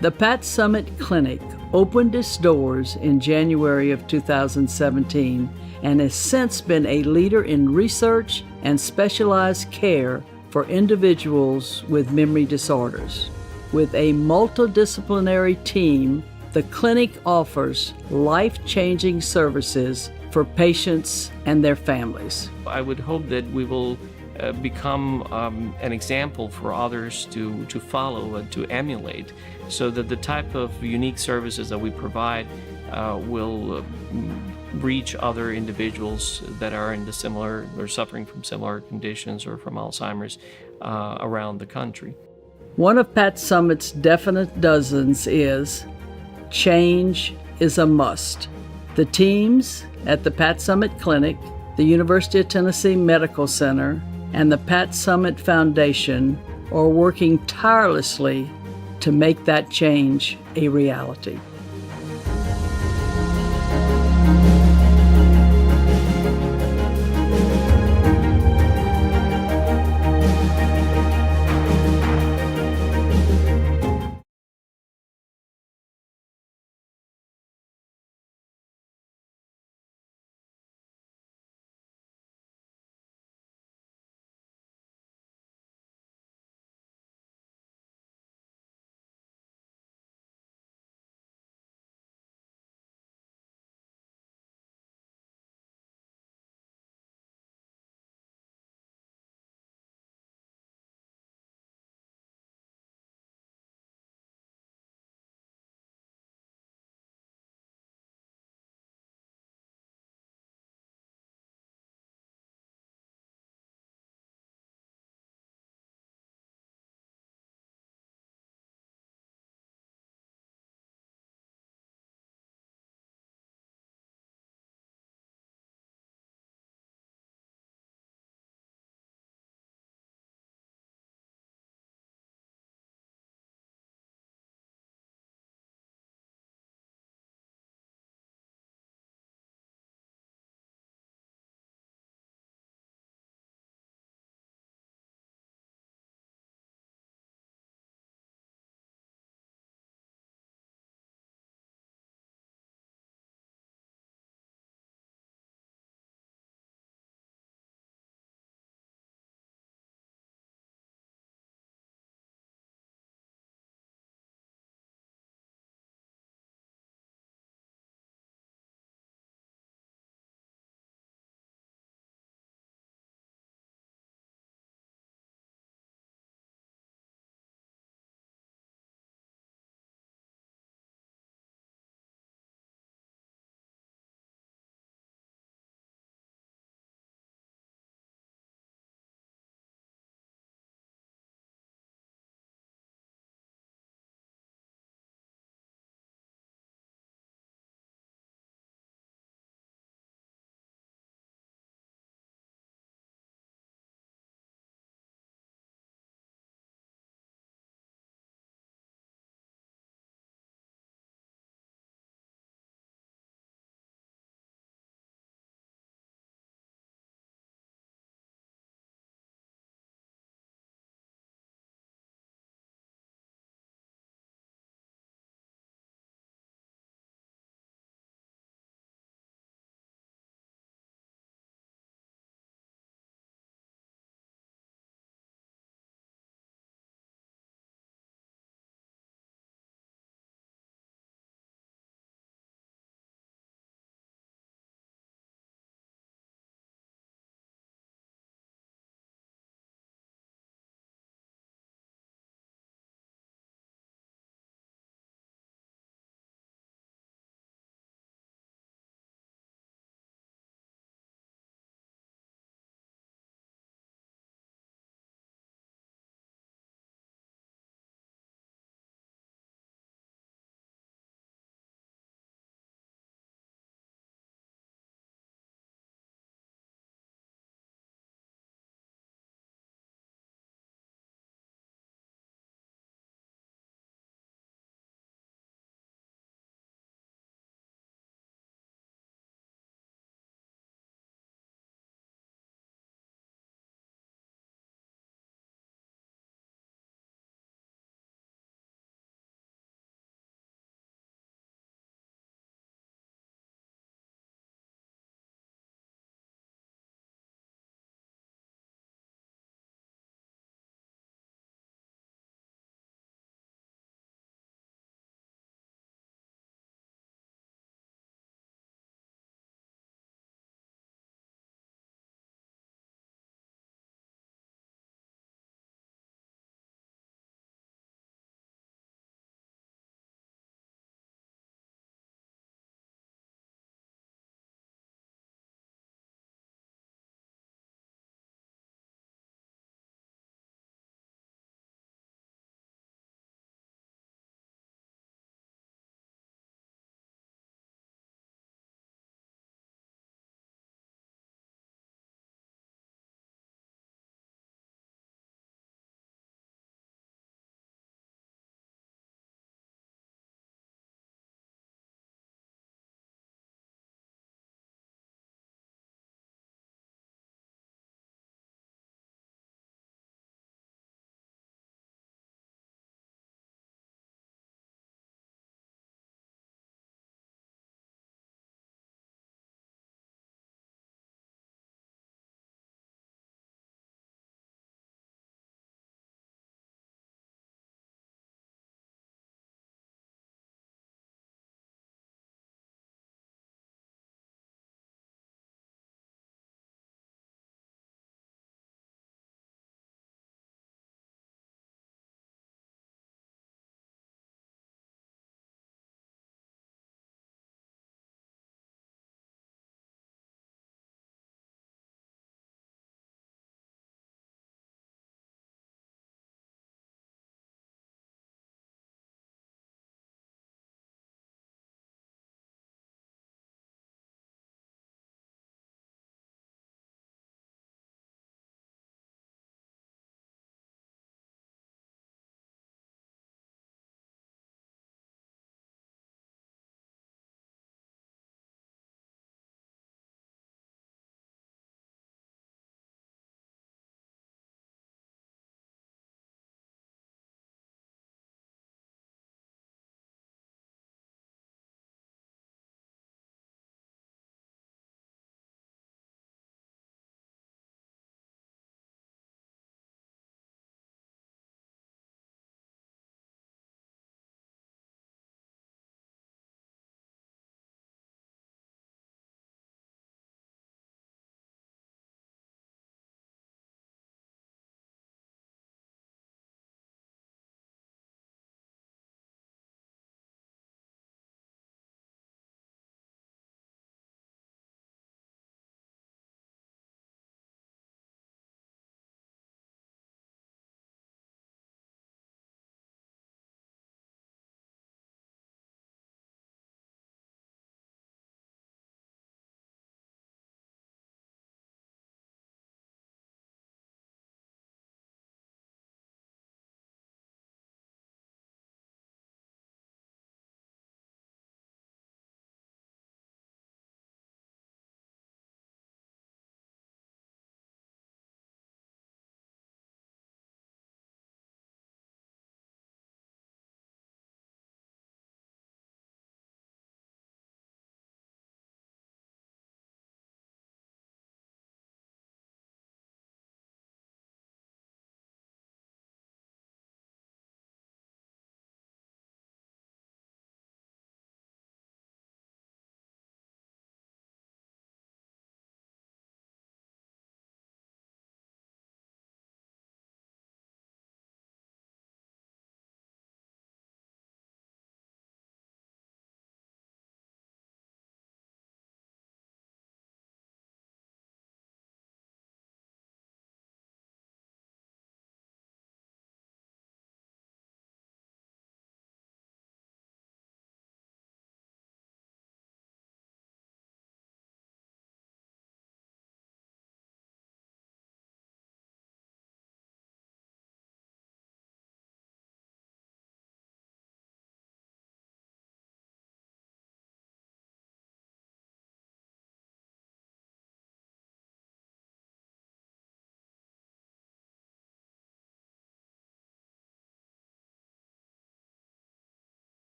The Pat Summit Clinic opened its doors in January of 2017 and has since been a leader in research and specialized care for individuals with memory disorders. With a multidisciplinary team, the clinic offers life-changing services for patients and their families. I would hope that we will become an example for others to follow and to emulate, so that the type of unique services that we provide will reach other individuals that are in the similar or suffering from similar conditions or from Alzheimer's around the country. One of Pat Summit's definite dozens is change is a must. The teams at the Pat Summit Clinic, the University of Tennessee Medical Center, and the Pat Summit Foundation are working tirelessly to make that change a reality.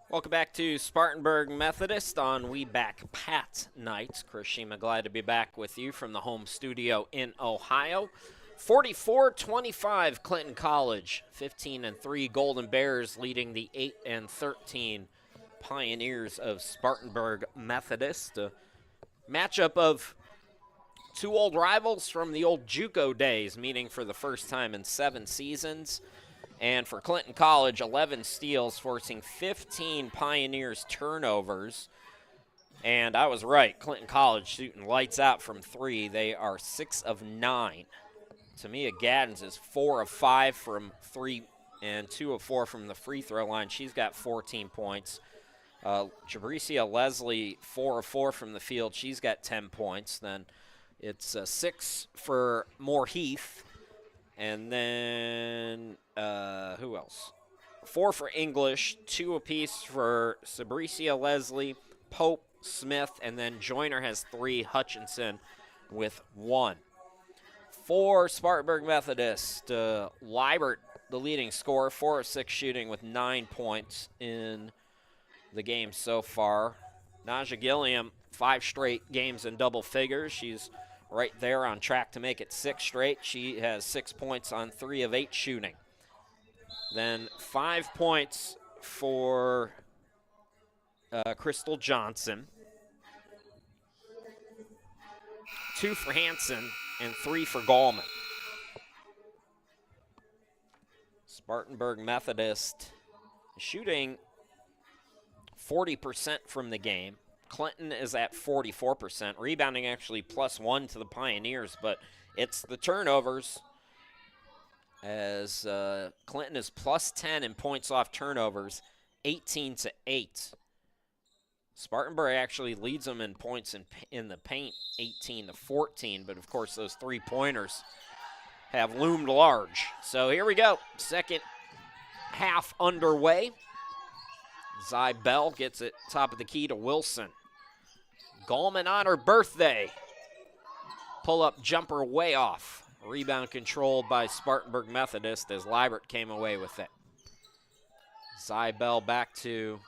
Welcome back to Spartanburg Methodist on We Back Pat nights. Chris Shima, glad to be back with you from the home studio in Ohio. 44-25 Clinton College, 15-3 Golden Bears leading the 8-13 Pioneers of Spartanburg Methodist. A matchup of two old rivals from the old JUCO days, meeting for the first time in 7 seasons. And for Clinton College, 11 steals, forcing 15 Pioneers turnovers. And I was right, Clinton College shooting lights out from 3. They are 6 of 9. Tamia Gaddens is 4 of 5 from 3 and 2 of 4 from the free throw line. She's got 14 points. Jabricia Leslie, 4 of 4 from the field. She's got 10 points. Then it's 6 for Moore Heath. And then, who else? 4 for English, 2 apiece for Sabricia Leslie, Pope, Smith, and then Joyner has 3, Hutchinson with 1. For Spartanburg Methodist, Liebert, the leading scorer, 4 of 6 shooting with 9 points in the game so far. Naja Gilliam, 5 straight games in double figures. She's right there on track to make it 6 straight. She has 6 points on 3 of 8 shooting. Then 5 points for Crystal Johnson, 2 for Hanson, and 3 for Gallman. Spartanburg Methodist shooting 40% from the game. Clinton is at 44%. Rebounding actually +1 to the Pioneers, but it's the turnovers as Clinton is +10 in points off turnovers, 18-8. Spartanburg actually leads them in points in the paint, 18-14, but of course those 3-pointers have loomed large. So here we go, second half underway. Zy Bell gets it top of the key to Wilson. Gallman on her birthday. Pull-up jumper way off. Rebound controlled by Spartanburg Methodist as Liebert came away with it. Zy Bell back to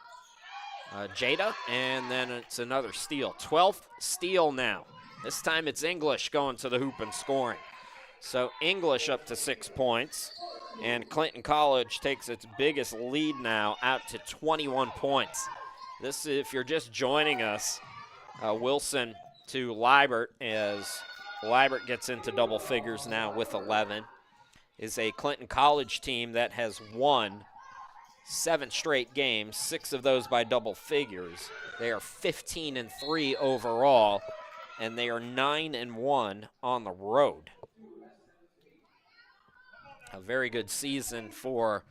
Jada, and then it's another steal. 12th steal now. This time it's English going to the hoop and scoring. So English up to 6 points. And Clinton College takes its biggest lead now out to 21 points. This, if you're just joining us, Wilson to Liebert as Liebert gets into double figures now with 11, is a Clinton College team that has won 7 straight games, 6 of those by double figures. They are 15-3 overall, and they are 9-1 on the road. A very good season for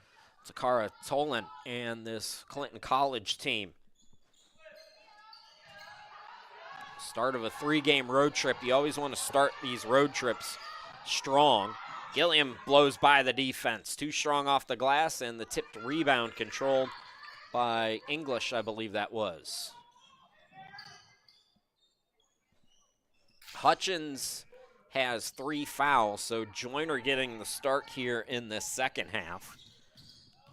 Takara Tolan and this Clinton College team. Start of a 3-game road trip. You always want to start these road trips strong. Gilliam blows by the defense. Too strong off the glass, and the tipped rebound controlled by English, I believe that was. Hutchins has 3 fouls, so Joyner getting the start here in the second half.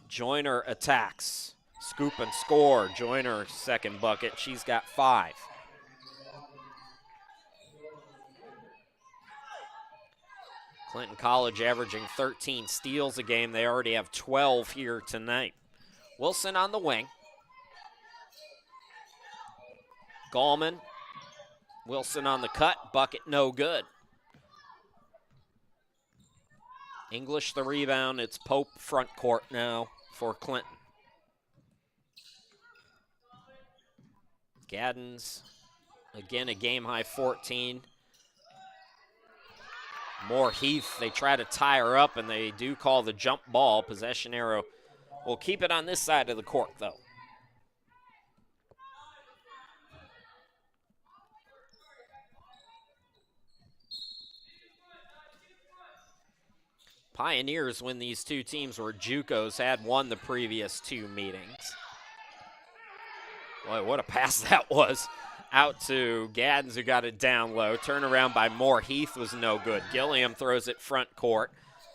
Joyner attacks, scoop and score. Joyner second bucket, she's got 5. Clinton College averaging 13 steals a game. They already have 12 here tonight. Wilson on the wing. Gallman, Wilson on the cut, bucket no good. English the rebound. It's Pope front court now for Clinton. Gaddens, again, a game high 14. Moore Heath, they try to tie her up, and they do call the jump ball. Possession arrow will keep it on this side of the court, though. Pioneers, when these two teams were JUCOs, had won the previous 2 meetings. Boy, what a pass that was. Out to Gaddens, who got it down low. Turnaround by Moore Heath was no good. Gilliam throws it front court,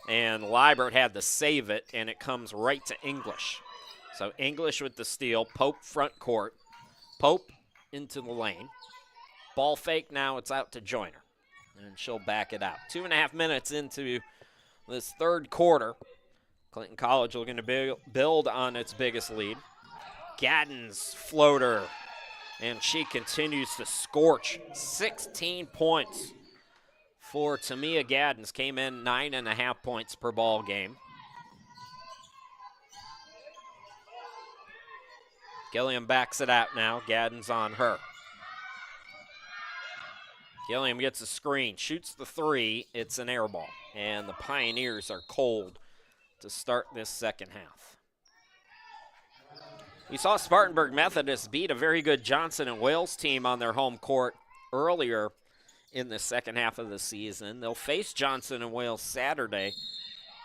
and Liebert had to save it, and it comes right to English. So English with the steal, Pope front court, Pope into the lane. Ball fake, now it's out to Joyner, and she'll back it out. 2.5 minutes into this third quarter. Clinton College looking to build on its biggest lead. Gaddens floater, and she continues to scorch. 16 points for Tamia Gaddens. Came in 9.5 points per ball game. Gilliam backs it out now. Gaddens on her. Gilliam gets a screen, shoots the three. It's an air ball, and the Pioneers are cold to start this second half. We saw Spartanburg Methodist beat a very good Johnson and Wales team on their home court earlier in the second half of the season. They'll face Johnson and Wales Saturday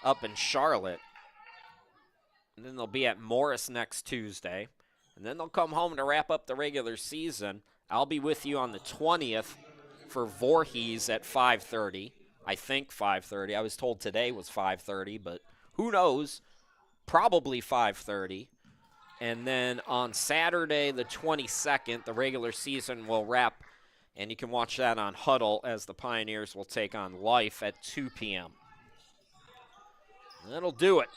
up in Charlotte. And then they'll be at Morris next Tuesday. And then they'll come home to wrap up the regular season. I'll be with you on the 20th for Voorhees at 5:30. I think 5:30. I was told today was 5:30, but who knows? Probably 5:30. And then on Saturday, the 22nd, the regular season will wrap, and you can watch that on Huddle as the Pioneers will take on Life at 2 p.m. That'll do it.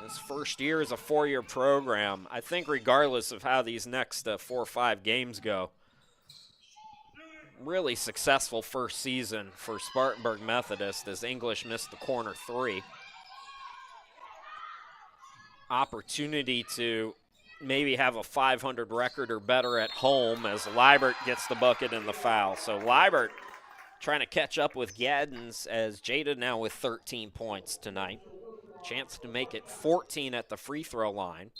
This first year is a 4-year program. I think regardless of how these next 4 or 5 games go, really successful first season for Spartanburg Methodist as English missed the corner 3. Opportunity to maybe have a 500 record or better at home as Liebert gets the bucket and the foul. So Liebert trying to catch up with Gaddens as Jada now with 13 points tonight. Chance to make it 14 at the free throw line.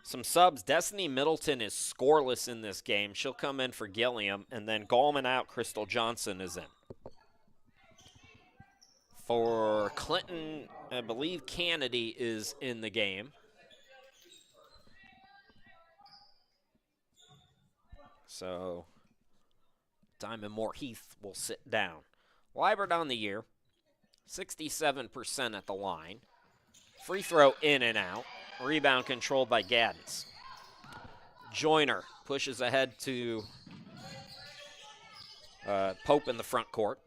Some subs. Destiny Middleton is scoreless in this game. She'll come in for Gilliam, and then Gallman out, Crystal Johnson is in. For Clinton, I believe Kennedy is in the game. So Diamond Moore Heath will sit down. Liebert on the year, 67% at the line. Free throw in and out. Rebound controlled by Gaddens. Joyner pushes ahead to Pope in the front court.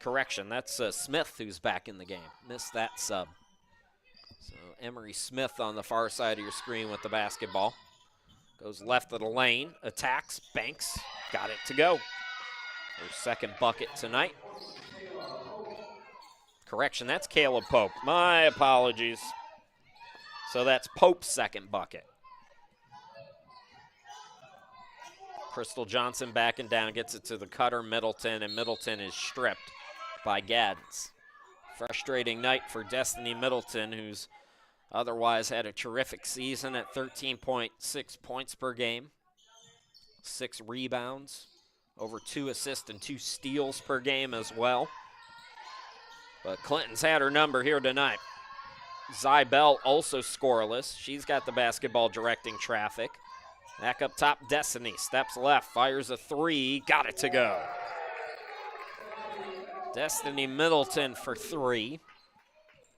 Correction, that's Smith who's back in the game. Missed that sub. So Emery Smith on the far side of your screen with the basketball. Goes left of the lane, attacks, banks, got it to go. Her second bucket tonight. Correction, that's Caleb Pope. My apologies. So that's Pope's second bucket. Crystal Johnson backing down, gets it to the cutter, Middleton, and Middleton is stripped by Gaddens. Frustrating night for Destiny Middleton, who's otherwise had a terrific season at 13.6 points per game, 6 rebounds, over 2 assists and 2 steals per game as well. But Clinton's had her number here tonight. Zybell also scoreless. She's got the basketball directing traffic. Back up top, Destiny steps left, fires a 3, got it to go. Destiny Middleton for 3,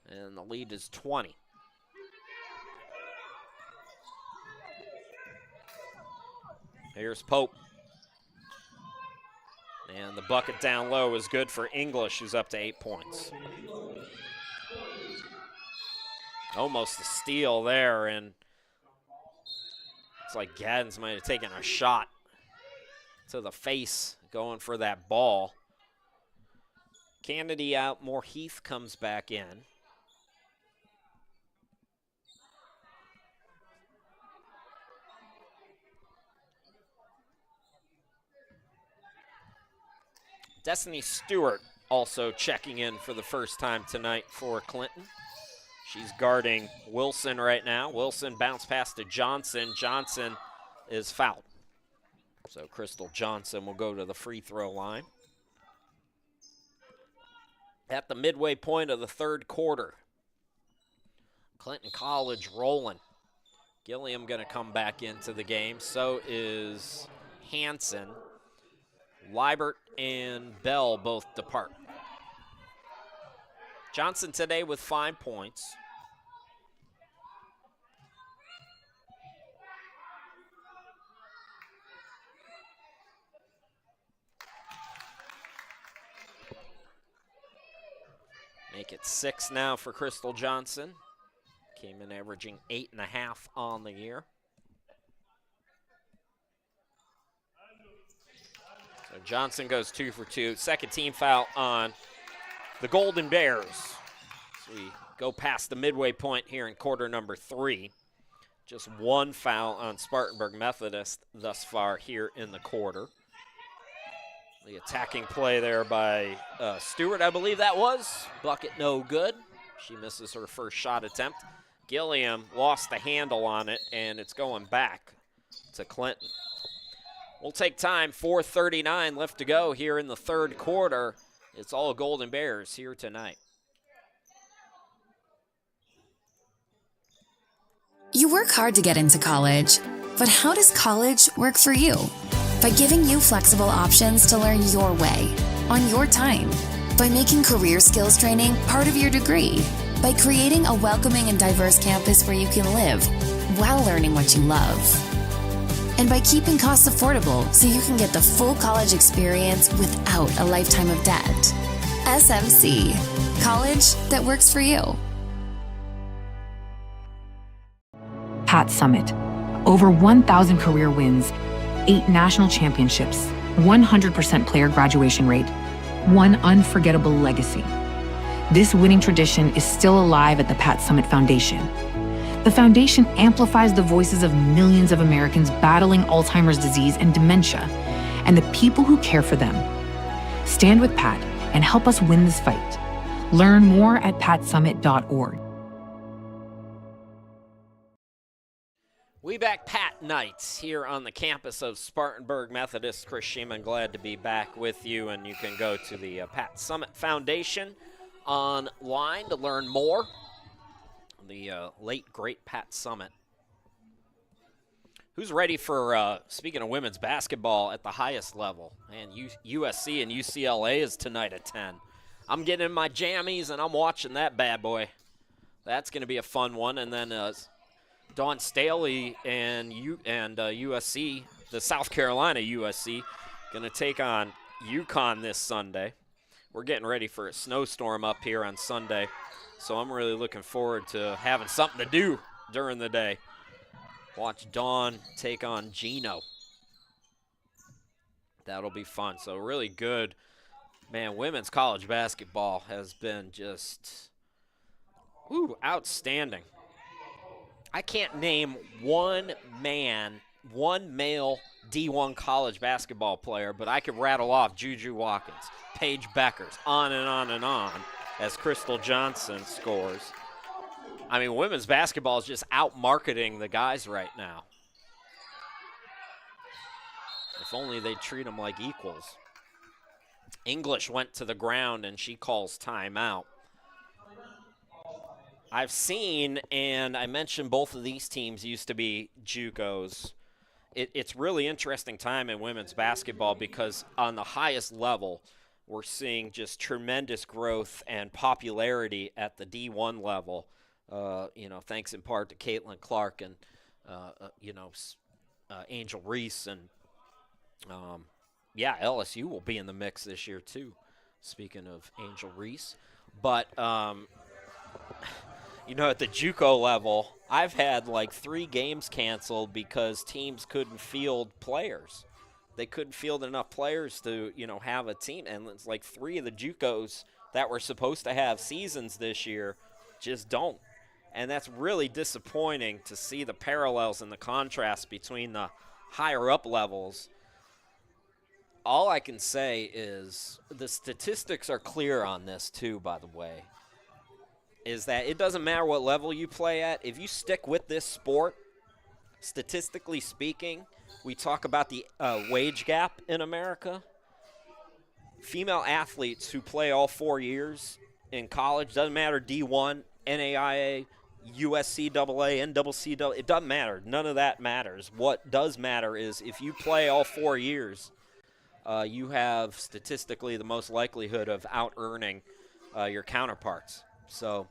and the lead is 20. Here's Pope. And the bucket down low is good for English, who's up to 8 points. Almost a steal there, and it's like Gaddens might have taken a shot to the face going for that ball. Kennedy out, Moore Heath comes back in. Destiny Stewart also checking in for the first time tonight for Clinton. She's guarding Wilson right now. Wilson bounced pass to Johnson. Johnson is fouled. So Crystal Johnson will go to the free throw line. At the midway point of the third quarter, Clinton College rolling. Gilliam going to come back into the game. So is Hanson. Liebert and Bell both depart. Johnson today with 5 points. Make it 6 now for Crystal Johnson. Came in averaging 8.5 on the year. So Johnson goes 2 for 2. Second team foul on the Golden Bears. So we go past the midway point here in quarter number 3. Just 1 foul on Spartanburg Methodist thus far here in the quarter. The attacking play there by Stewart, I believe that was. Bucket no good. She misses her first shot attempt. Gilliam lost the handle on it, and it's going back to Clinton. We'll take time. 4:39 left to go here in the third quarter. It's all Golden Bears here tonight. You work hard to get into college, but how does college work for you? By giving you flexible options to learn your way, on your time. By making career skills training part of your degree. By creating a welcoming and diverse campus where you can live while learning what you love. And by keeping costs affordable so you can get the full college experience without a lifetime of debt. SMC, college that works for you. Pat Summit. Over 1,000 career wins, 8 national championships, 100% player graduation rate, one unforgettable legacy. This winning tradition is still alive at the Pat Summit Foundation. The foundation amplifies the voices of millions of Americans battling Alzheimer's disease and dementia, and the people who care for them. Stand with Pat and help us win this fight. Learn more at patsummit.org. We back Pat nights here on the campus of Spartanburg Methodist. Chris Sheeman, glad to be back with you, and you can go to the Pat Summit Foundation online to learn more. The late, great Pat Summit. Who's ready for, speaking of women's basketball at the highest level? Man, USC and UCLA is tonight at 10. I'm getting in my jammies, and I'm watching that bad boy. That's going to be a fun one. And then Dawn Staley and USC, the South Carolina USC, going to take on UConn this Sunday. We're getting ready for a snowstorm up here on Sunday, so I'm really looking forward to having something to do during the day. Watch Dawn take on Gino. That'll be fun. So really good. Man, women's college basketball has been just outstanding. I can't name one male D1 college basketball player, but I could rattle off Juju Watkins, Paige Beckers, on and on and on as Crystal Johnson scores. I mean, women's basketball is just out-marketing the guys right now. If only they'd treat them like equals. English went to the ground, and she calls timeout. I've seen, and I mentioned both of these teams used to be JUCOs. It's really interesting time in women's basketball because on the highest level, we're seeing just tremendous growth and popularity at the D1 level. Thanks in part to Caitlin Clark and, Angel Reese. And, LSU will be in the mix this year too, speaking of Angel Reese. But, at the JUCO level, I've had like 3 games canceled because teams couldn't field players. They couldn't field enough players to, have a team. And it's like 3 of the JUCOs that were supposed to have seasons this year just don't. And that's really disappointing to see the parallels and the contrast between the higher up levels. All I can say is the statistics are clear on this too, by the way, is that it doesn't matter what level you play at. If you stick with this sport, statistically speaking, we talk about the wage gap in America. Female athletes who play all 4 years in college, doesn't matter D1, NAIA, USCAA, NCCAA, it doesn't matter. None of that matters. What does matter is if you play all 4 years, you have statistically the most likelihood of out-earning your counterparts. So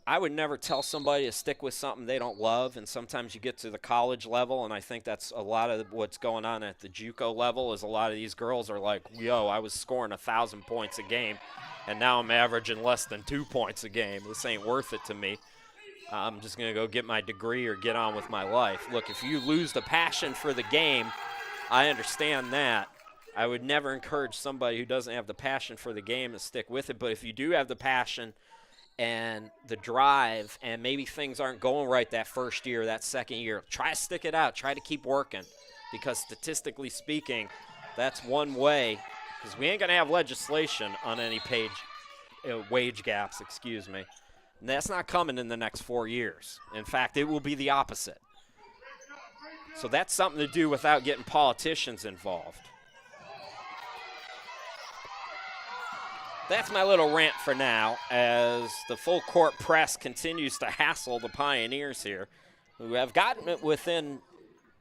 I would never tell somebody to stick with something they don't love, and sometimes you get to the college level, and I think that's a lot of what's going on at the JUCO level is a lot of these girls are like, yo, I was scoring 1,000 points a game, and now I'm averaging less than 2 points a game. This ain't worth it to me. I'm just going to go get my degree or get on with my life. Look, if you lose the passion for the game, I understand that. I would never encourage somebody who doesn't have the passion for the game to stick with it, but if you do have the passion and the drive and maybe things aren't going right that first year, that second year, try to stick it out. Try to keep working because statistically speaking, that's one way, because we ain't going to have legislation on any wage gaps, excuse me. And that's not coming in the next 4 years. In fact, it will be the opposite. So that's something to do without getting politicians involved. That's my little rant for now as the full court press continues to hassle the Pioneers here, who have gotten it within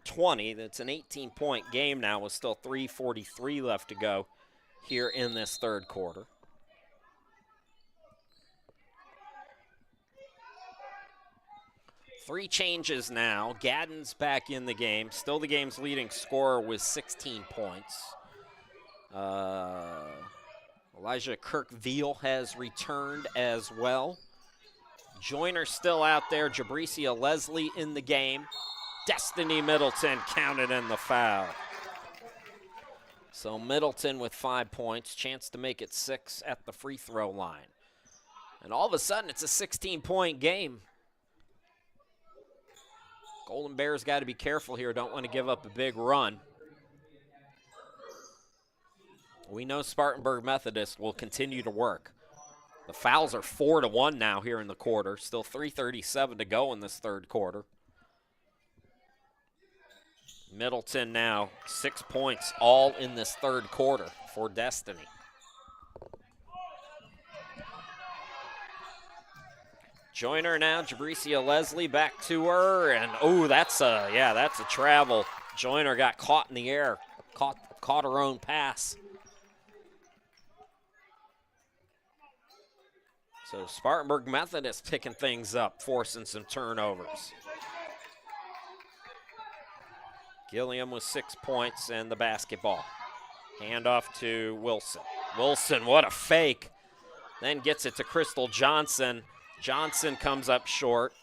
20. That's an 18-point game now with still 3:43 left to go here in this third quarter. Three changes now. Gaddon's back in the game. Still the game's leading scorer with 16 points. Elijah Kirk-Veal has returned as well. Joyner still out there. Jabricia Leslie in the game. Destiny Middleton counted in the foul. So Middleton with 5 points. Chance to make it 6 at the free throw line. And all of a sudden, it's a 16-point game. Golden Bears got to be careful here. Don't want to give up a big run. We know Spartanburg Methodist will continue to work. The fouls are 4-1 now here in the quarter. Still 3:37 to go in this third quarter. Middleton now 6 points all in this third quarter for Destiny. Joyner now, Jabricia Leslie back to her, and that's a travel. Joyner got caught in the air, caught her own pass. So Spartanburg Methodist picking things up, forcing some turnovers. Gilliam with 6 points and the basketball. Handoff to Wilson. Wilson, what a fake. Then gets it to Crystal Johnson. Johnson comes up short.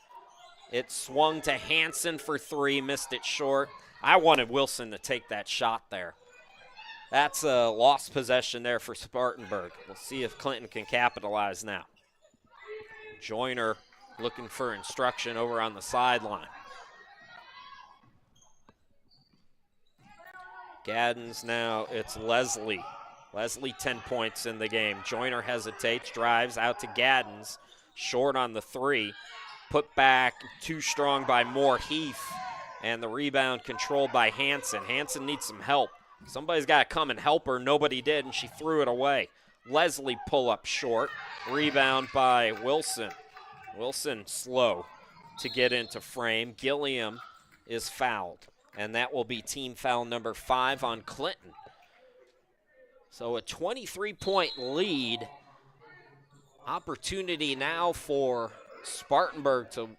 It swung to Hansen for 3, missed it short. I wanted Wilson to take that shot there. That's a lost possession there for Spartanburg. We'll see if Clinton can capitalize now. Joyner looking for instruction over on the sideline. Gaddon's now, it's Leslie. Leslie 10 points in the game. Joyner hesitates, drives out to Gaddon's. Short on the 3, put back too strong by Moore Heath, and the rebound controlled by Hansen. Hansen needs some help. Somebody's got to come and help her. Nobody did, and she threw it away. Leslie pull up short. Rebound by Wilson. Wilson slow to get into frame. Gilliam is fouled, and that will be team foul number 5 on Clinton. So a 23-point lead. Opportunity now for Spartanburg to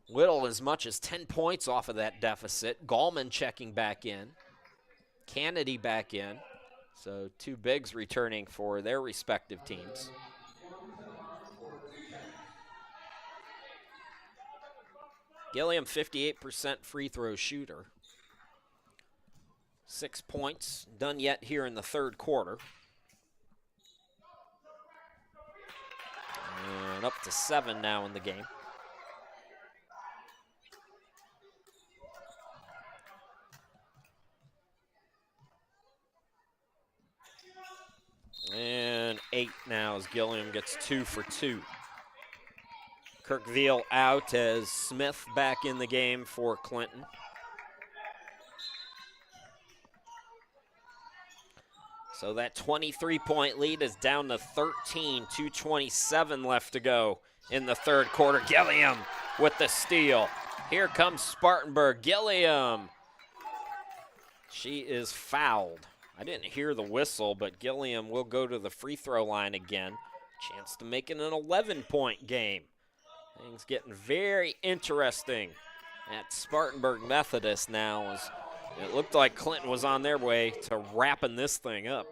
whittle as much as 10 points off of that deficit. Gallman checking back in. Kennedy back in. So 2 bigs returning for their respective teams. Gilliam, 58% free throw shooter. 6 points, done yet here in the third quarter. And up to 7 now in the game. And 8 now as Gilliam gets 2 for 2. Kirk-Veal out as Smith back in the game for Clinton. So that 23-point lead is down to 13, 2:27 left to go in the third quarter. Gilliam with the steal. Here comes Spartanburg. Gilliam. She is fouled. I didn't hear the whistle, but Gilliam will go to the free throw line again. Chance to make it an 11-point game. Things getting very interesting at Spartanburg Methodist now, as it looked like Clinton was on their way to wrapping this thing up.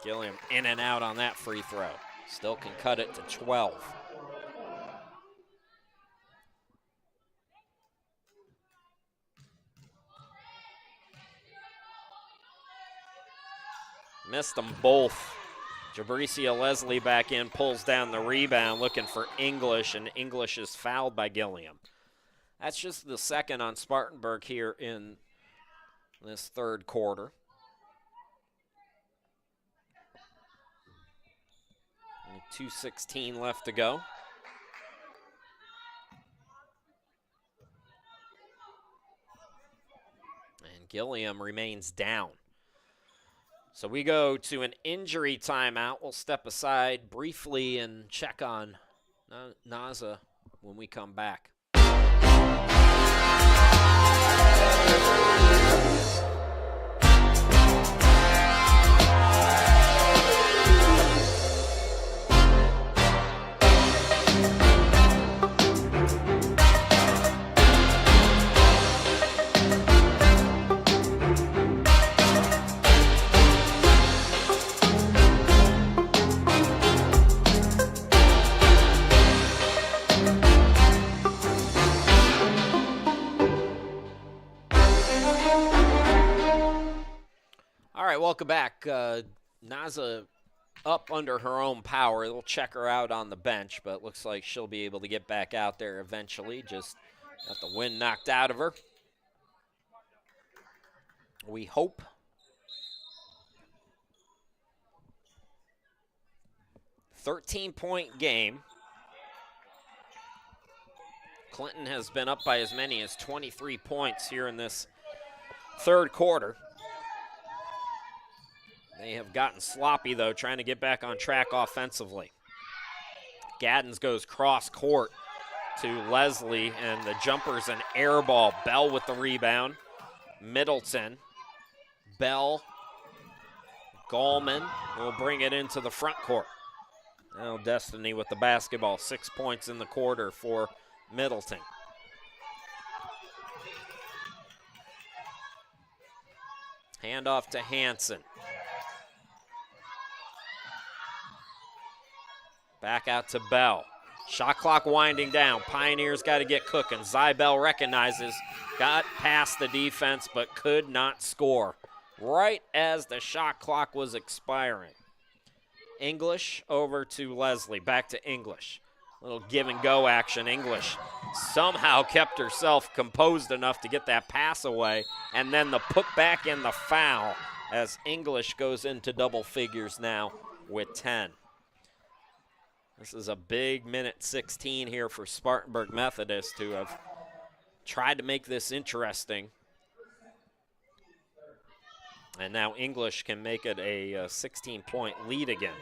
Gilliam in and out on that free throw. Still can cut it to 12. Missed them both. Jabricia Leslie back in, pulls down the rebound, looking for English, and English is fouled by Gilliam. That's just the second on Spartanburg here in this third quarter. Only 2:16 left to go. And Gilliam remains down. So we go to an injury timeout. We'll step aside briefly and check on Naza when we come back. All right, welcome back. Naza up under her own power. They'll check her out on the bench, but looks like she'll be able to get back out there eventually. Just got the wind knocked out of her. We hope. A 13-point game. Clinton has been up by as many as 23 points here in this third quarter. They have gotten sloppy, though, trying to get back on track offensively. Gaddens goes cross court to Leslie, and the jumper's an air ball. Bell with the rebound. Middleton. Bell. Gallman will bring it into the front court. Now Destiny with the basketball. 6 points in the quarter for Middleton. Handoff to Hansen. Back out to Bell. Shot clock winding down. Pioneers got to get cooking. Zybel recognizes, got past the defense, but could not score. Right as the shot clock was expiring. English over to Leslie. Back to English. Little give and go action. English somehow kept herself composed enough to get that pass away. And then the putback and the foul as English goes into double figures now with 10. This is a big minute 16 here for Spartanburg Methodist, who have tried to make this interesting. And now English can make it a 16-point lead again.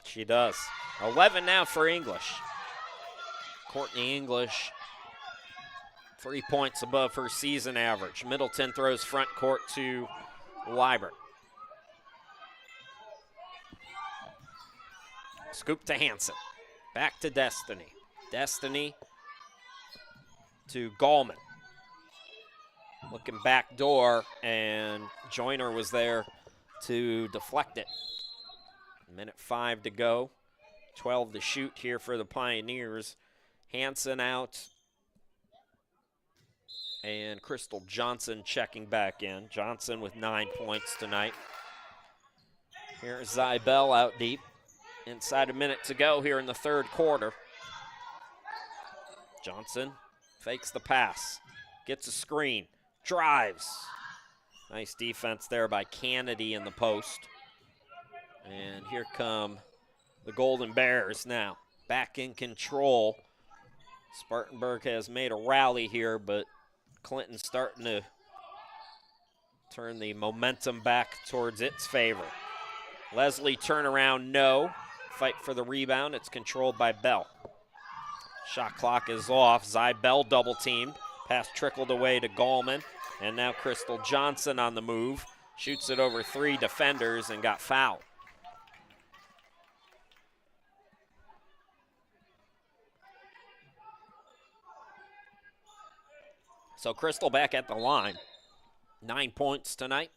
She does. 11 now for English. Courtney English, 3 points above her season average. Middleton throws front court to Liebert. Scoop to Hansen. Back to Destiny. Destiny to Gallman. Looking back door, and Joyner was there to deflect it. Minute 5 to go. 12 to shoot here for the Pioneers. Hansen out. And Crystal Johnson checking back in. Johnson with 9 points tonight. Here's Zybel out deep. Inside a minute to go here in the third quarter. Johnson fakes the pass. Gets a screen. Drives. Nice defense there by Kennedy in the post. And here come the Golden Bears now. Back in control. Spartanburg has made a rally here, but Clinton's starting to turn the momentum back towards its favor. Leslie turnaround, no. Fight for the rebound. It's controlled by Bell. Shot clock is off. Zybel double teamed. Pass trickled away to Gallman. And now Crystal Johnson on the move. Shoots it over 3 defenders and got fouled. So Crystal back at the line. 9 points tonight.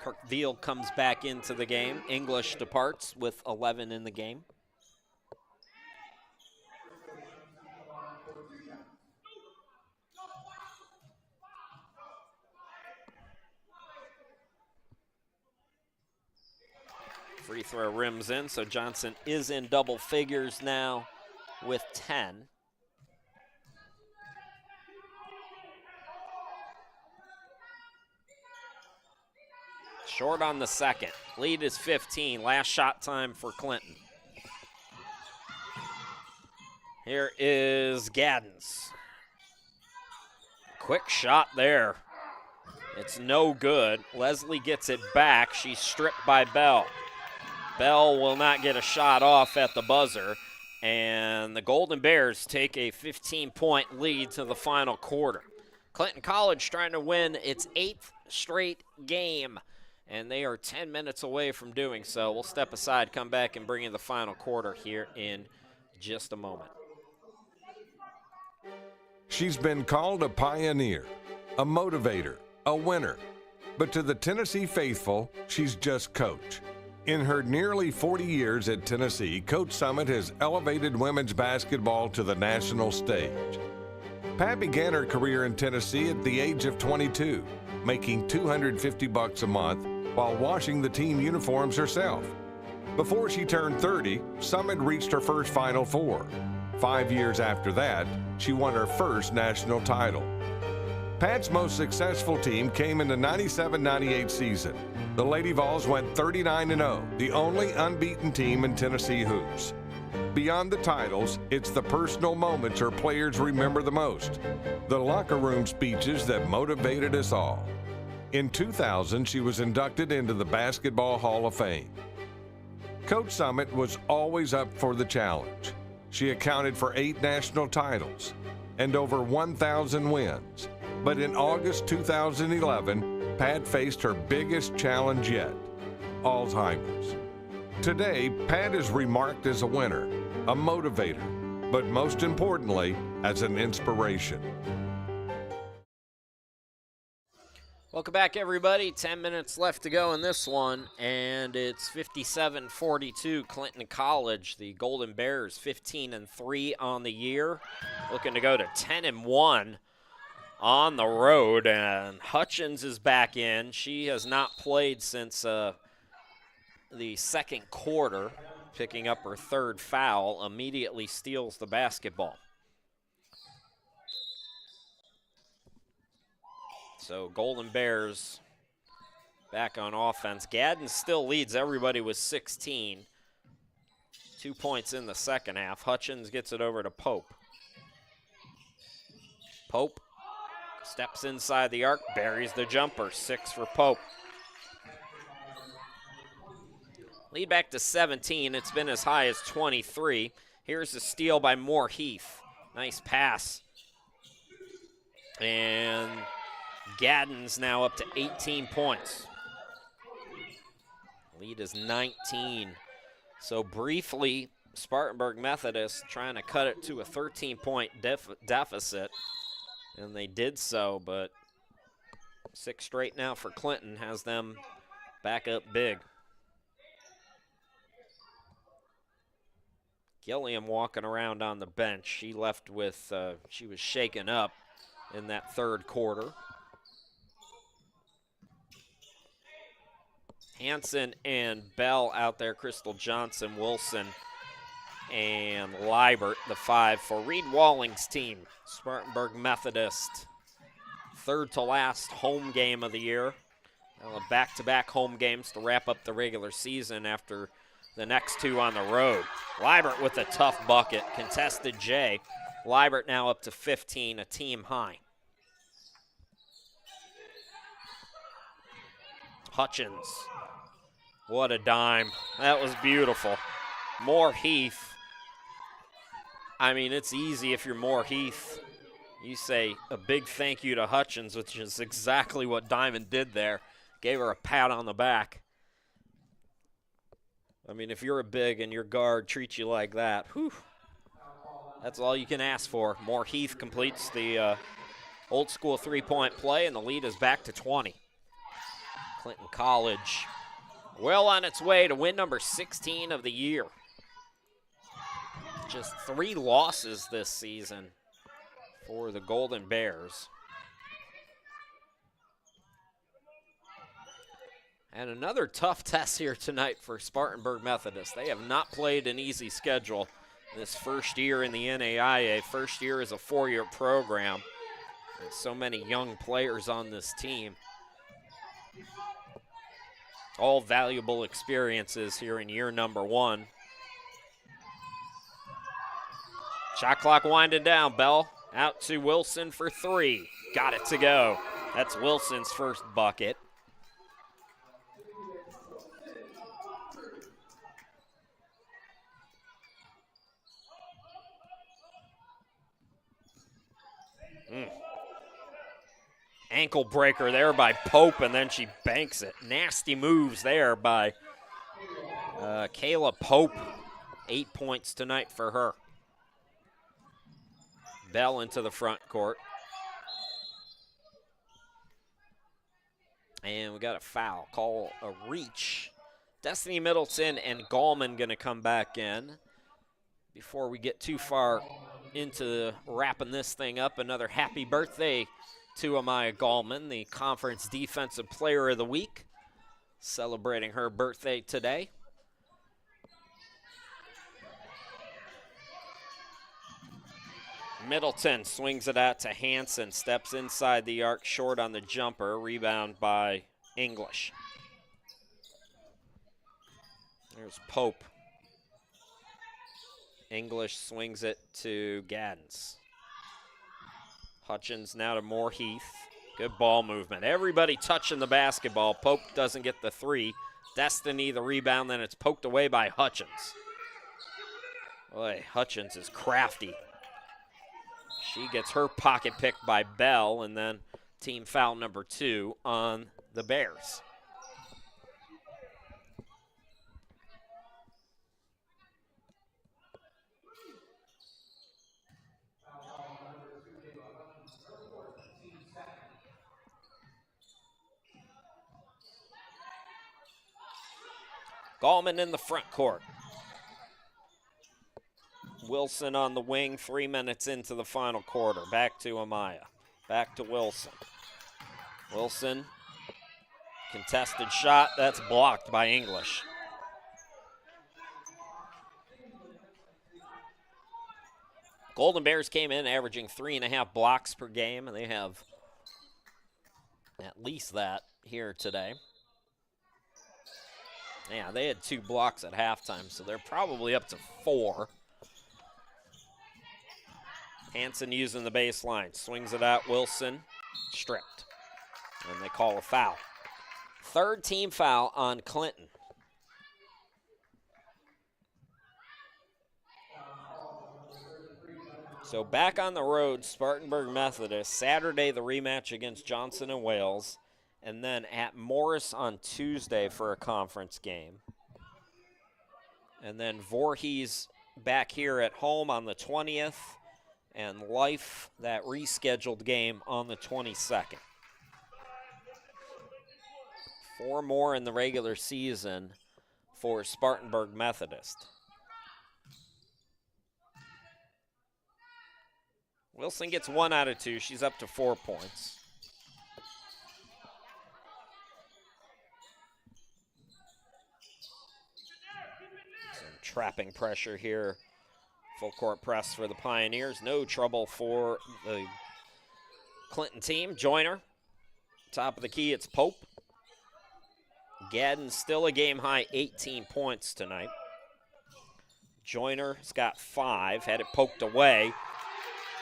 Kirkville comes back into the game. English departs with 11 in the game. Free throw rims in, so Johnson is in double figures now with 10. Short on the second. Lead is 15. Last shot time for Clinton. Here is Gaddens. Quick shot there. It's no good. Leslie gets it back. She's stripped by Bell. Bell will not get a shot off at the buzzer, and the Golden Bears take a 15-point lead to the final quarter. Clinton College trying to win its 8th straight game, and they are 10 minutes away from doing so. We'll step aside, come back, and bring you the final quarter here in just a moment. She's been called a pioneer, a motivator, a winner. But to the Tennessee faithful, she's just Coach. In her nearly 40 years at Tennessee, Coach Summitt has elevated women's basketball to the national stage. Pat began her career in Tennessee at the age of 22, making $250 a month while washing the team uniforms herself. Before she turned 30, Summitt reached her first Final Four. 5 years after that, she won her first national title. Pat's most successful team came in the 97-98 season. The Lady Vols went 39-0, the only unbeaten team in Tennessee hoops. Beyond the titles, it's the personal moments her players remember the most, the locker room speeches that motivated us all. In 2000, she was inducted into the Basketball Hall of Fame. Coach Summitt was always up for the challenge. She accounted for 8 national titles and over 1,000 wins. But in August 2011, Pat faced her biggest challenge yet, Alzheimer's. Today, Pat is remarked as a winner, a motivator, but most importantly, as an inspiration. Welcome back, everybody. 10 minutes left to go in this one, and it's 57-42 Clinton College. The Golden Bears 15-3 on the year, looking to go to 10-1 on the road, and Hutchins is back in. She has not played since the second quarter, picking up her 3rd foul, immediately steals the basketball. So Golden Bears back on offense. Gaddens still leads everybody with 16. 2 points in the second half. Hutchins gets it over to Pope. Pope steps inside the arc, buries the jumper. 6 for Pope. Lead back to 17. It's been as high as 23. Here's a steal by Moore Heath. Nice pass. And Gaddens now up to 18 points. Lead is 19. So briefly, Spartanburg Methodist trying to cut it to a 13-point deficit. And they did so, but 6 straight now for Clinton has them back up big. Gilliam walking around on the bench. She left with, she was shaken up in that 3rd quarter. Hanson and Bell out there, Crystal Johnson, Wilson, and Liebert, the 5 for Reed Walling's team, Spartanburg Methodist. 3rd to last home game of the year. Back-to-back home games to wrap up the regular season after the next 2 on the road. Liebert with a tough bucket, contested J. Liebert now up to 15, a team high. Hutchins. What a dime. That was beautiful. Moore Heath. I mean, it's easy if you're Moore Heath. You say a big thank you to Hutchins, which is exactly what Diamond did there. Gave her a pat on the back. I mean, if you're a big and your guard treats you like that, whew, that's all you can ask for. Moore Heath completes the old school three-point play, and the lead is back to 20. Clinton College well on its way to win number 16 of the year. Just 3 losses this season for the Golden Bears. And another tough test here tonight for Spartanburg Methodist. They have not played an easy schedule this first year in the NAIA. First year is a 4-year program. And so many young players on this team. All valuable experiences here in year number 1. Shot clock winding down. Bell out to Wilson for 3. Got it to go. That's Wilson's first bucket. Ankle breaker there by Pope, and then she banks it. Nasty moves there by Kayla Pope. 8 points tonight for her. Bell into the front court. And we got a foul. Call a reach. Destiny Middleton and Gallman going to come back in. Before we get too far into wrapping this thing up, another happy birthday to Amaya Gallman, the Conference Defensive Player of the Week, celebrating her birthday today. Middleton swings it out to Hanson, steps inside the arc, short on the jumper, rebound by English. There's Pope. English swings it to Gaddens. Hutchins now to Moore Heath. Good ball movement. Everybody touching the basketball. Pope doesn't get the 3. Destiny the rebound, then it's poked away by Hutchins. Boy, Hutchins is crafty. She gets her pocket picked by Bell, and then team foul number 2 on the Bears. Gallman in the front court. Wilson on the wing, 3 minutes into the final quarter. Back to Amaya. Back to Wilson. Wilson, contested shot. That's blocked by English. Golden Bears came in averaging 3.5 blocks per game, and they have at least that here today. Yeah, they had 2 blocks at halftime, so they're probably up to 4. Hanson using the baseline, swings it out, Wilson, stripped. And they call a foul. 3rd team foul on Clinton. So back on the road, Spartanburg Methodist, Saturday the rematch against Johnson and Wales. And then at Morris on Tuesday for a conference game. And then Voorhees back here at home on the 20th. And Life, that rescheduled game, on the 22nd. 4 more in the regular season for Spartanburg Methodist. Wilson gets 1 out of 2. She's up to 4 points. Trapping pressure here. Full court press for the Pioneers. No trouble for the Clinton team. Joyner. Top of the key, it's Pope. Gaddens still a game high 18 points tonight. Joyner's got 5. Had it poked away.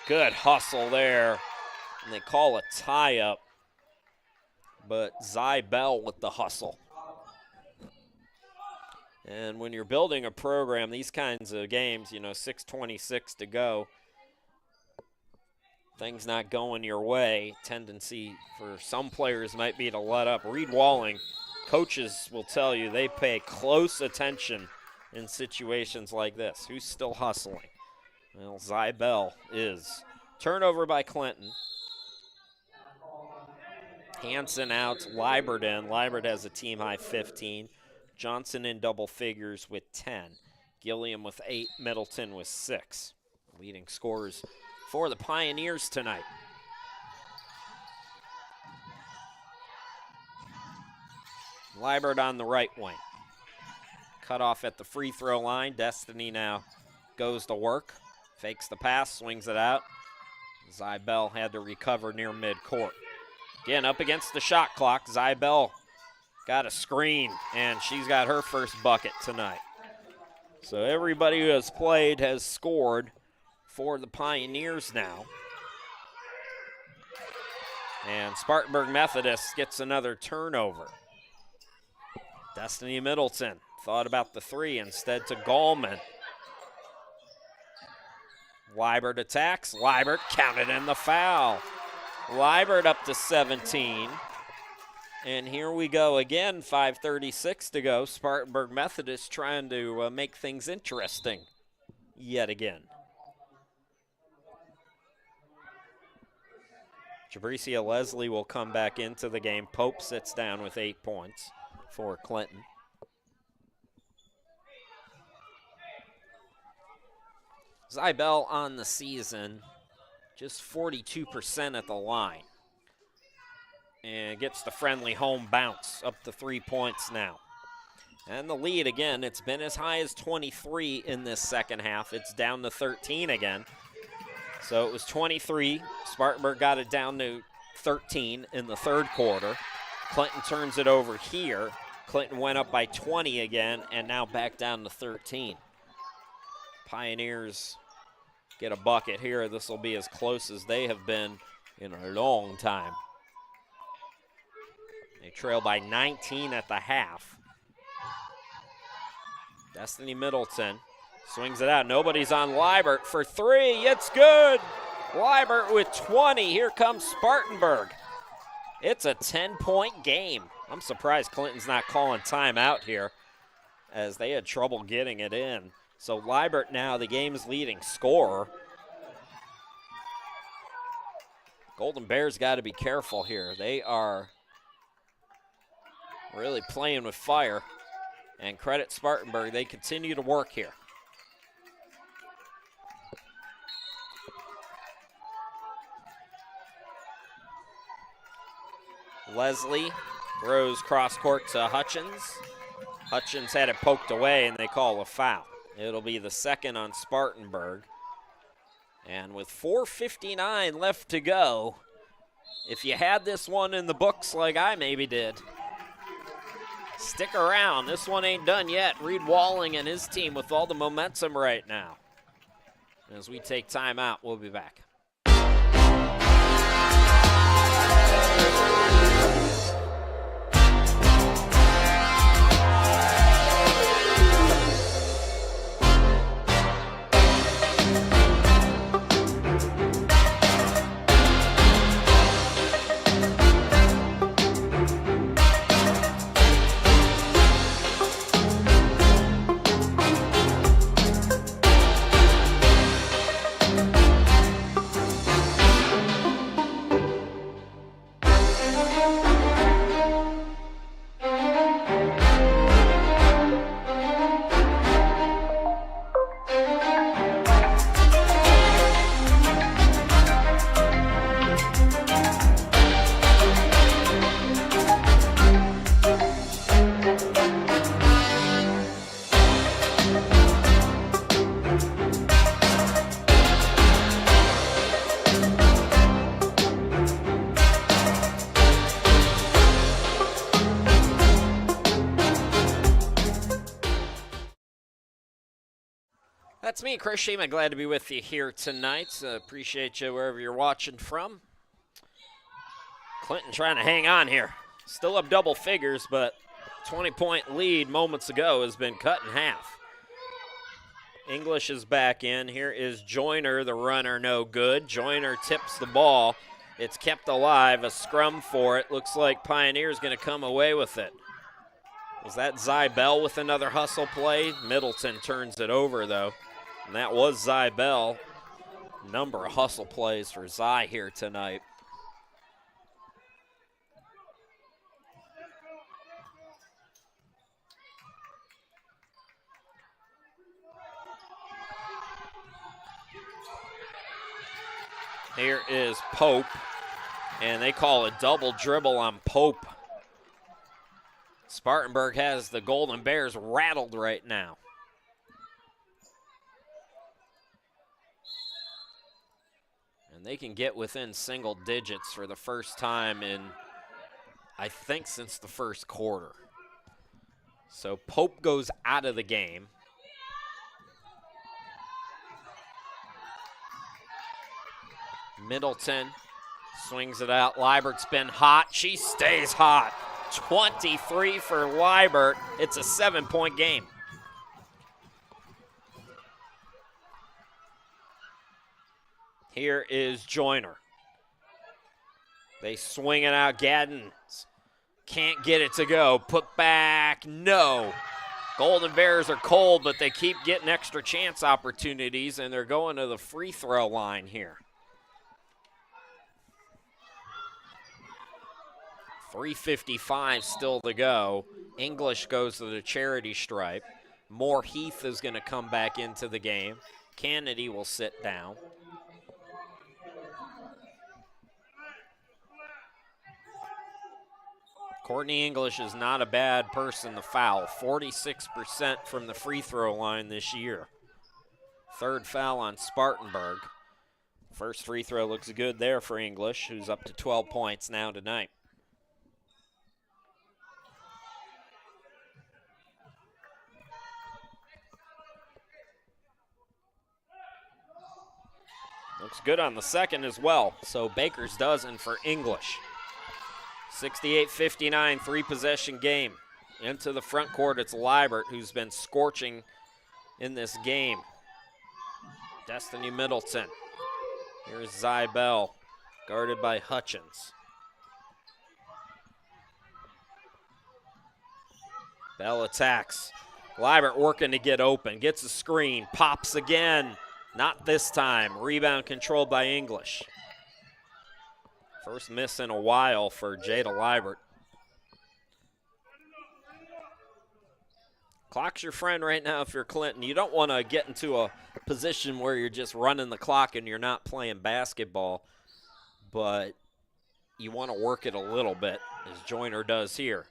Good hustle there. And they call a tie-up. But Zy Bell with the hustle. And when you're building a program, these kinds of games, 6:26 to go, things not going your way, tendency for some players might be to let up. Reed Walling, coaches will tell you they pay close attention in situations like this. Who's still hustling? Well, Zybell is. Turnover by Clinton. Hanson out, Liebert in. Liebert has a team high 15. Johnson in double figures with 10. Gilliam with 8, Middleton with 6. Leading scorers for the Pioneers tonight. Liebert on the right wing. Cut off at the free throw line. Destiny now goes to work. Fakes the pass, swings it out. Zybell had to recover near midcourt. Again, up against the shot clock. Zybell got a screen, and she's got her first bucket tonight. So everybody who has played has scored for the Pioneers now. And Spartanburg Methodist gets another turnover. Destiny Middleton thought about the three, instead to Gallman. Liebert attacks. Liebert counted in the foul. Liebert up to 17. And here we go again, 5:36 to go. Spartanburg Methodist trying to make things interesting yet again. Jabricia Leslie will come back into the game. Pope sits down with 8 points for Clinton. Zybell on the season, just 42% at the line. And gets the friendly home bounce up to 3 points now. And the lead again, it's been as high as 23 in this second half. It's down to 13 again. So it was 23. Spartanburg got it down to 13 in the third quarter. Clinton turns it over here. Clinton went up by 20 again, and now back down to 13. Pioneers get a bucket here. This will be as close as they have been in a long time. They trail by 19 at the half. Destiny Middleton swings it out. Nobody's on Liebert for three. It's good. Liebert with 20. Here comes Spartanburg. It's a 10-point game. I'm surprised Clinton's not calling timeout here, as they had trouble getting it in. So Liebert now the game's leading scorer. Golden Bears got to be careful here. They are really playing with fire. And credit Spartanburg, they continue to work here. Leslie throws cross court to Hutchins. Hutchins had it poked away, and they call a foul. It'll be the second on Spartanburg. And with 4:59 left to go, if you had this one in the books like I maybe did, stick around. This one ain't done yet. Reed Walling and his team with all the momentum right now. As we take time out, we'll be back. That's me, Chris Sheeman. Glad to be with you here tonight. Appreciate you wherever you're watching from. Clinton trying to hang on here. Still up double figures, but 20-point lead moments ago has been cut in half. English is back in. Here is Joyner, the runner, no good. Joyner tips the ball. It's kept alive, a scrum for it. Looks like Pioneer's going to come away with it. Was that Zybell with another hustle play? Middleton turns it over, though. And that was Zybell. Number of hustle plays for Zy here tonight. Here is Pope, and they call a double dribble on Pope. Spartanburg has the Golden Bears rattled right now. And they can get within single digits for the first time in, I think, since the first quarter. So Pope goes out of the game. Middleton swings it out. Leibert's been hot. She stays hot. 23 for Leibert. It's a 7-point game. Here is Joyner. They swing it out. Gaddens can't get it to go. Put back. No. Golden Bears are cold, but they keep getting extra chance opportunities, and they're going to the free throw line here. 3:55 still to go. English goes to the charity stripe. Moore Heath is going to come back into the game. Kennedy will sit down. Courtney English is not a bad person to foul. 46% from the free throw line this year. Third foul on Spartanburg. First free throw looks good there for English, who's up to 12 points now tonight. Looks good on the second as well. So Baker's dozen for English. 68-59, three-possession game. Into the front court, it's Leibert, who's been scorching in this game. Destiny Middleton. Here's Zybell, guarded by Hutchins. Bell attacks. Leibert working to get open, gets a screen, pops again. Not this time. Rebound controlled by English. First miss in a while for Jada Leibert. Clock's your friend right now if you're Clinton. You don't want to get into a position where you're just running the clock and you're not playing basketball, but you want to work it a little bit, as Joyner does here.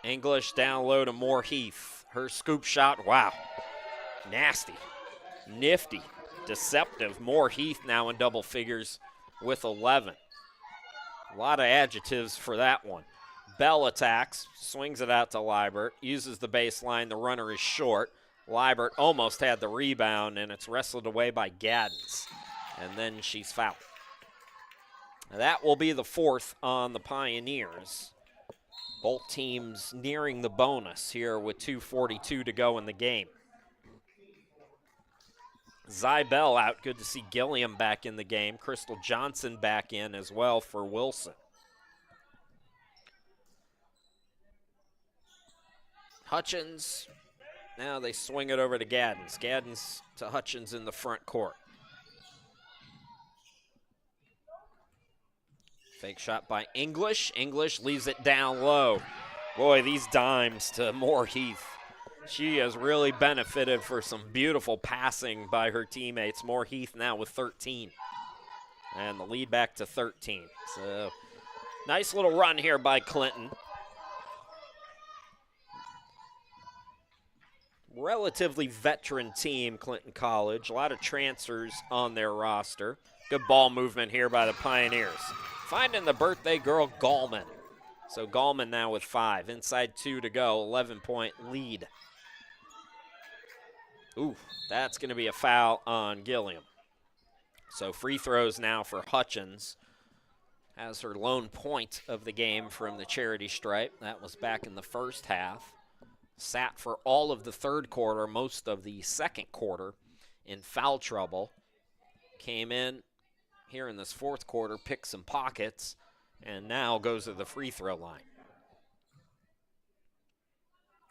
English down low to Moore Heath. Her scoop shot, wow, nasty, nifty, deceptive. Moore Heath now in double figures with 11. A lot of adjectives for that one. Bell attacks, swings it out to Leibert, uses the baseline. The runner is short. Leibert almost had the rebound, and it's wrestled away by Gaddens. And then she's fouled. That will be the fourth on the Pioneers. Both teams nearing the bonus here with 2:42 to go in the game. Zybell out. Good to see Gilliam back in the game. Crystal Johnson back in as well for Wilson. Hutchins. Now they swing it over to Gaddens. Gaddens to Hutchins in the front court. Fake shot by English. English leaves it down low. Boy, these dimes to Moore Heath. She has really benefited for some beautiful passing by her teammates. Moore Heath now with 13. And the lead back to 13. So, nice little run here by Clinton. Relatively veteran team, Clinton College. A lot of transfers on their roster. Good ball movement here by the Pioneers. Finding the birthday girl, Gallman. So Gallman now with 5. Inside 2 to go, 11-point lead. Ooh, that's going to be a foul on Gilliam. So free throws now for Hutchins. Has her lone point of the game from the charity stripe. That was back in the first half. sat for all of the third quarter, most of the second quarter in foul trouble. Came in here in this fourth quarter, picked some pockets, and now goes to the free throw line.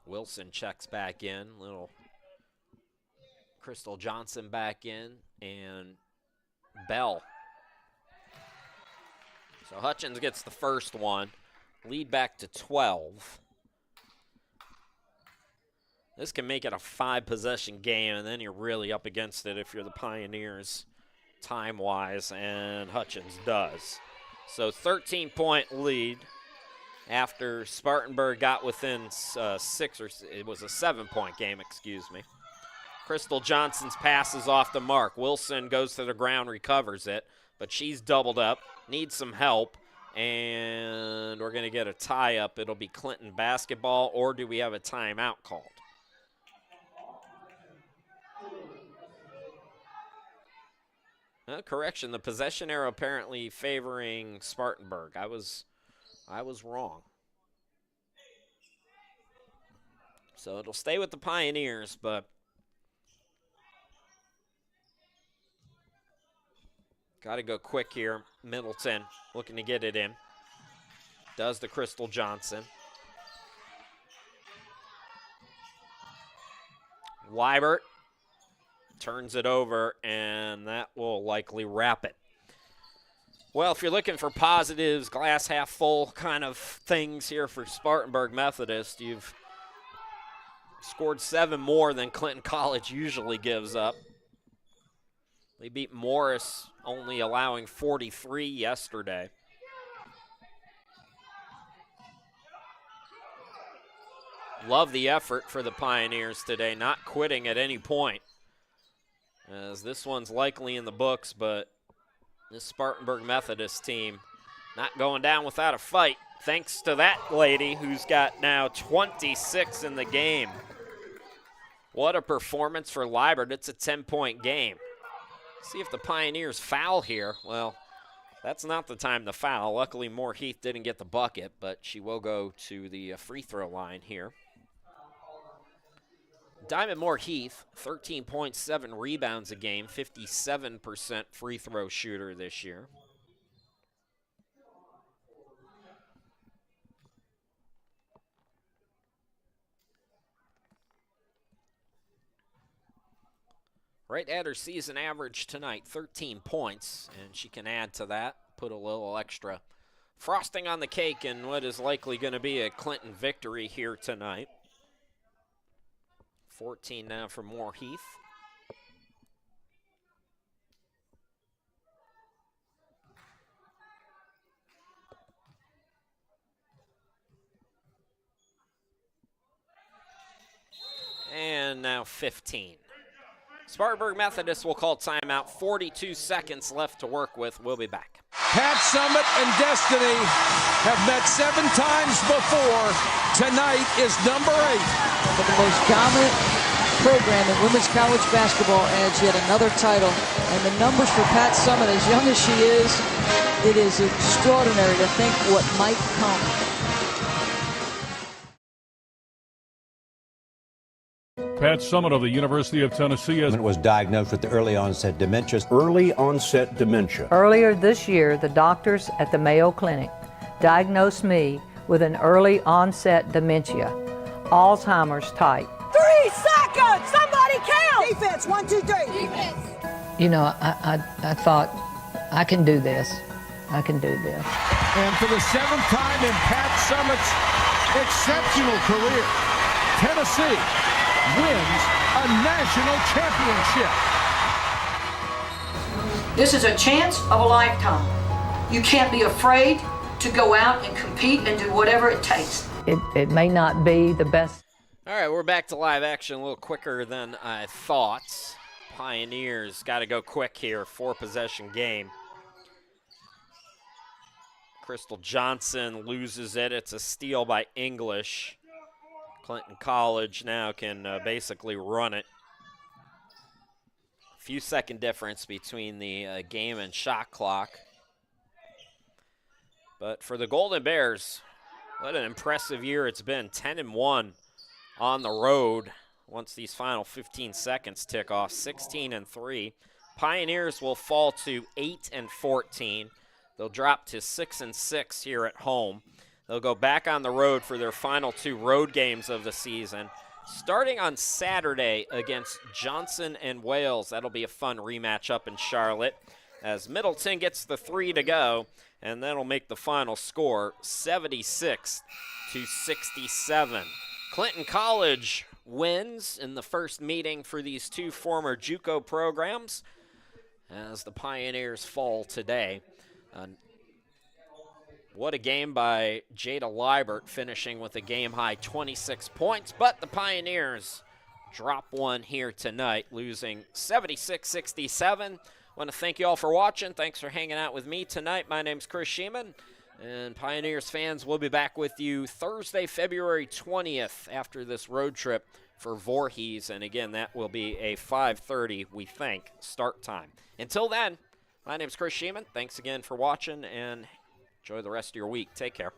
Wilson checks back in, little Crystal Johnson back in, and Bell. So Hutchins gets the first one, lead back to 12. This can make it a 5-possession game, and then you're really up against it if you're the Pioneers time-wise, and Hutchins does. So 13-point lead after Spartanburg got within 6, or it was a 7-point game, excuse me. Crystal Johnson's pass is off the mark. Wilson goes to the ground, recovers it, but she's doubled up, needs some help, and we're going to get a tie-up. It'll be Clinton basketball, or do we have a timeout called? Correction, the possession arrow apparently favoring Spartanburg. I was wrong. So it'll stay with the Pioneers, but got to go quick here. Middleton looking to get it in. Does the Crystal Johnson. Liebert turns it over, and that will likely wrap it. Well, if you're looking for positives, glass half full kind of things here for Spartanburg Methodist, you've scored 7 more than Clinton College usually gives up. They beat Morris, only allowing 43 yesterday. Love the effort for the Pioneers today, not quitting at any point, as this one's likely in the books, but this Spartanburg Methodist team not going down without a fight, thanks to that lady who's got now 26 in the game. What a performance for Liebert. It's a 10-point game. See if the Pioneers foul here. Well, that's not the time to foul. Luckily, Moore Heath didn't get the bucket, but she will go to the free throw line here. Diamond Moore Heath, 13.7 rebounds a game, 57% free throw shooter this year. Right at her season average tonight, 13 points, and she can add to that, put a little extra frosting on the cake in what is likely going to be a Clinton victory here tonight. 14 now for Moore Heath. And now 15. Spartanburg Methodist will call timeout. 42 seconds left to work with. We'll be back. Pat Summit and Destiny have met 7 times before. Tonight is number 8. But the most dominant program in women's college basketball adds yet another title. And the numbers for Pat Summit, as young as she is, it is extraordinary to think what might come. Pat Summit of the University of Tennessee was diagnosed with early onset dementia. Early onset dementia. Earlier this year, the doctors at the Mayo Clinic diagnosed me with an early onset dementia, Alzheimer's type. 3 seconds! Somebody count! Defense, 1, 2, 3. Defense. You know, I thought, I can do this. I can do this. And for the 7th time in Pat Summit's exceptional career, Tennessee wins a national championship. This is a chance of a lifetime. You can't be afraid to go out and compete and do whatever it takes. It may not be the best. All right, we're back to live action a little quicker than I thought. Pioneers got to go quick here, 4-possession game. Crystal Johnson loses it. It's a steal by English. Clinton College now can basically run it. Few second difference between the game and shot clock. But for the Golden Bears, what an impressive year it's been. 10-1 on the road once these final 15 seconds tick off. 16-3. Pioneers will fall to 8-14. They'll drop to 6-6 here at home. They'll go back on the road for their final 2 road games of the season, starting on Saturday against Johnson and Wales. That'll be a fun rematch up in Charlotte as Middleton gets the 3 to go, and that'll make the final score 76-67. Clinton College wins in the first meeting for these 2 former JUCO programs as the Pioneers fall today. What a game by Jada Liebert, finishing with a game-high 26 points, but the Pioneers drop one here tonight, losing 76-67. I want to thank you all for watching. Thanks for hanging out with me tonight. My name's Chris Sheeman, and Pioneers fans, we'll be back with you Thursday, February 20th after this road trip for Voorhees, and again, that will be a 5:30, we think, start time. Until then, my name's Chris Sheeman. Thanks again for watching, and enjoy the rest of your week. Take care.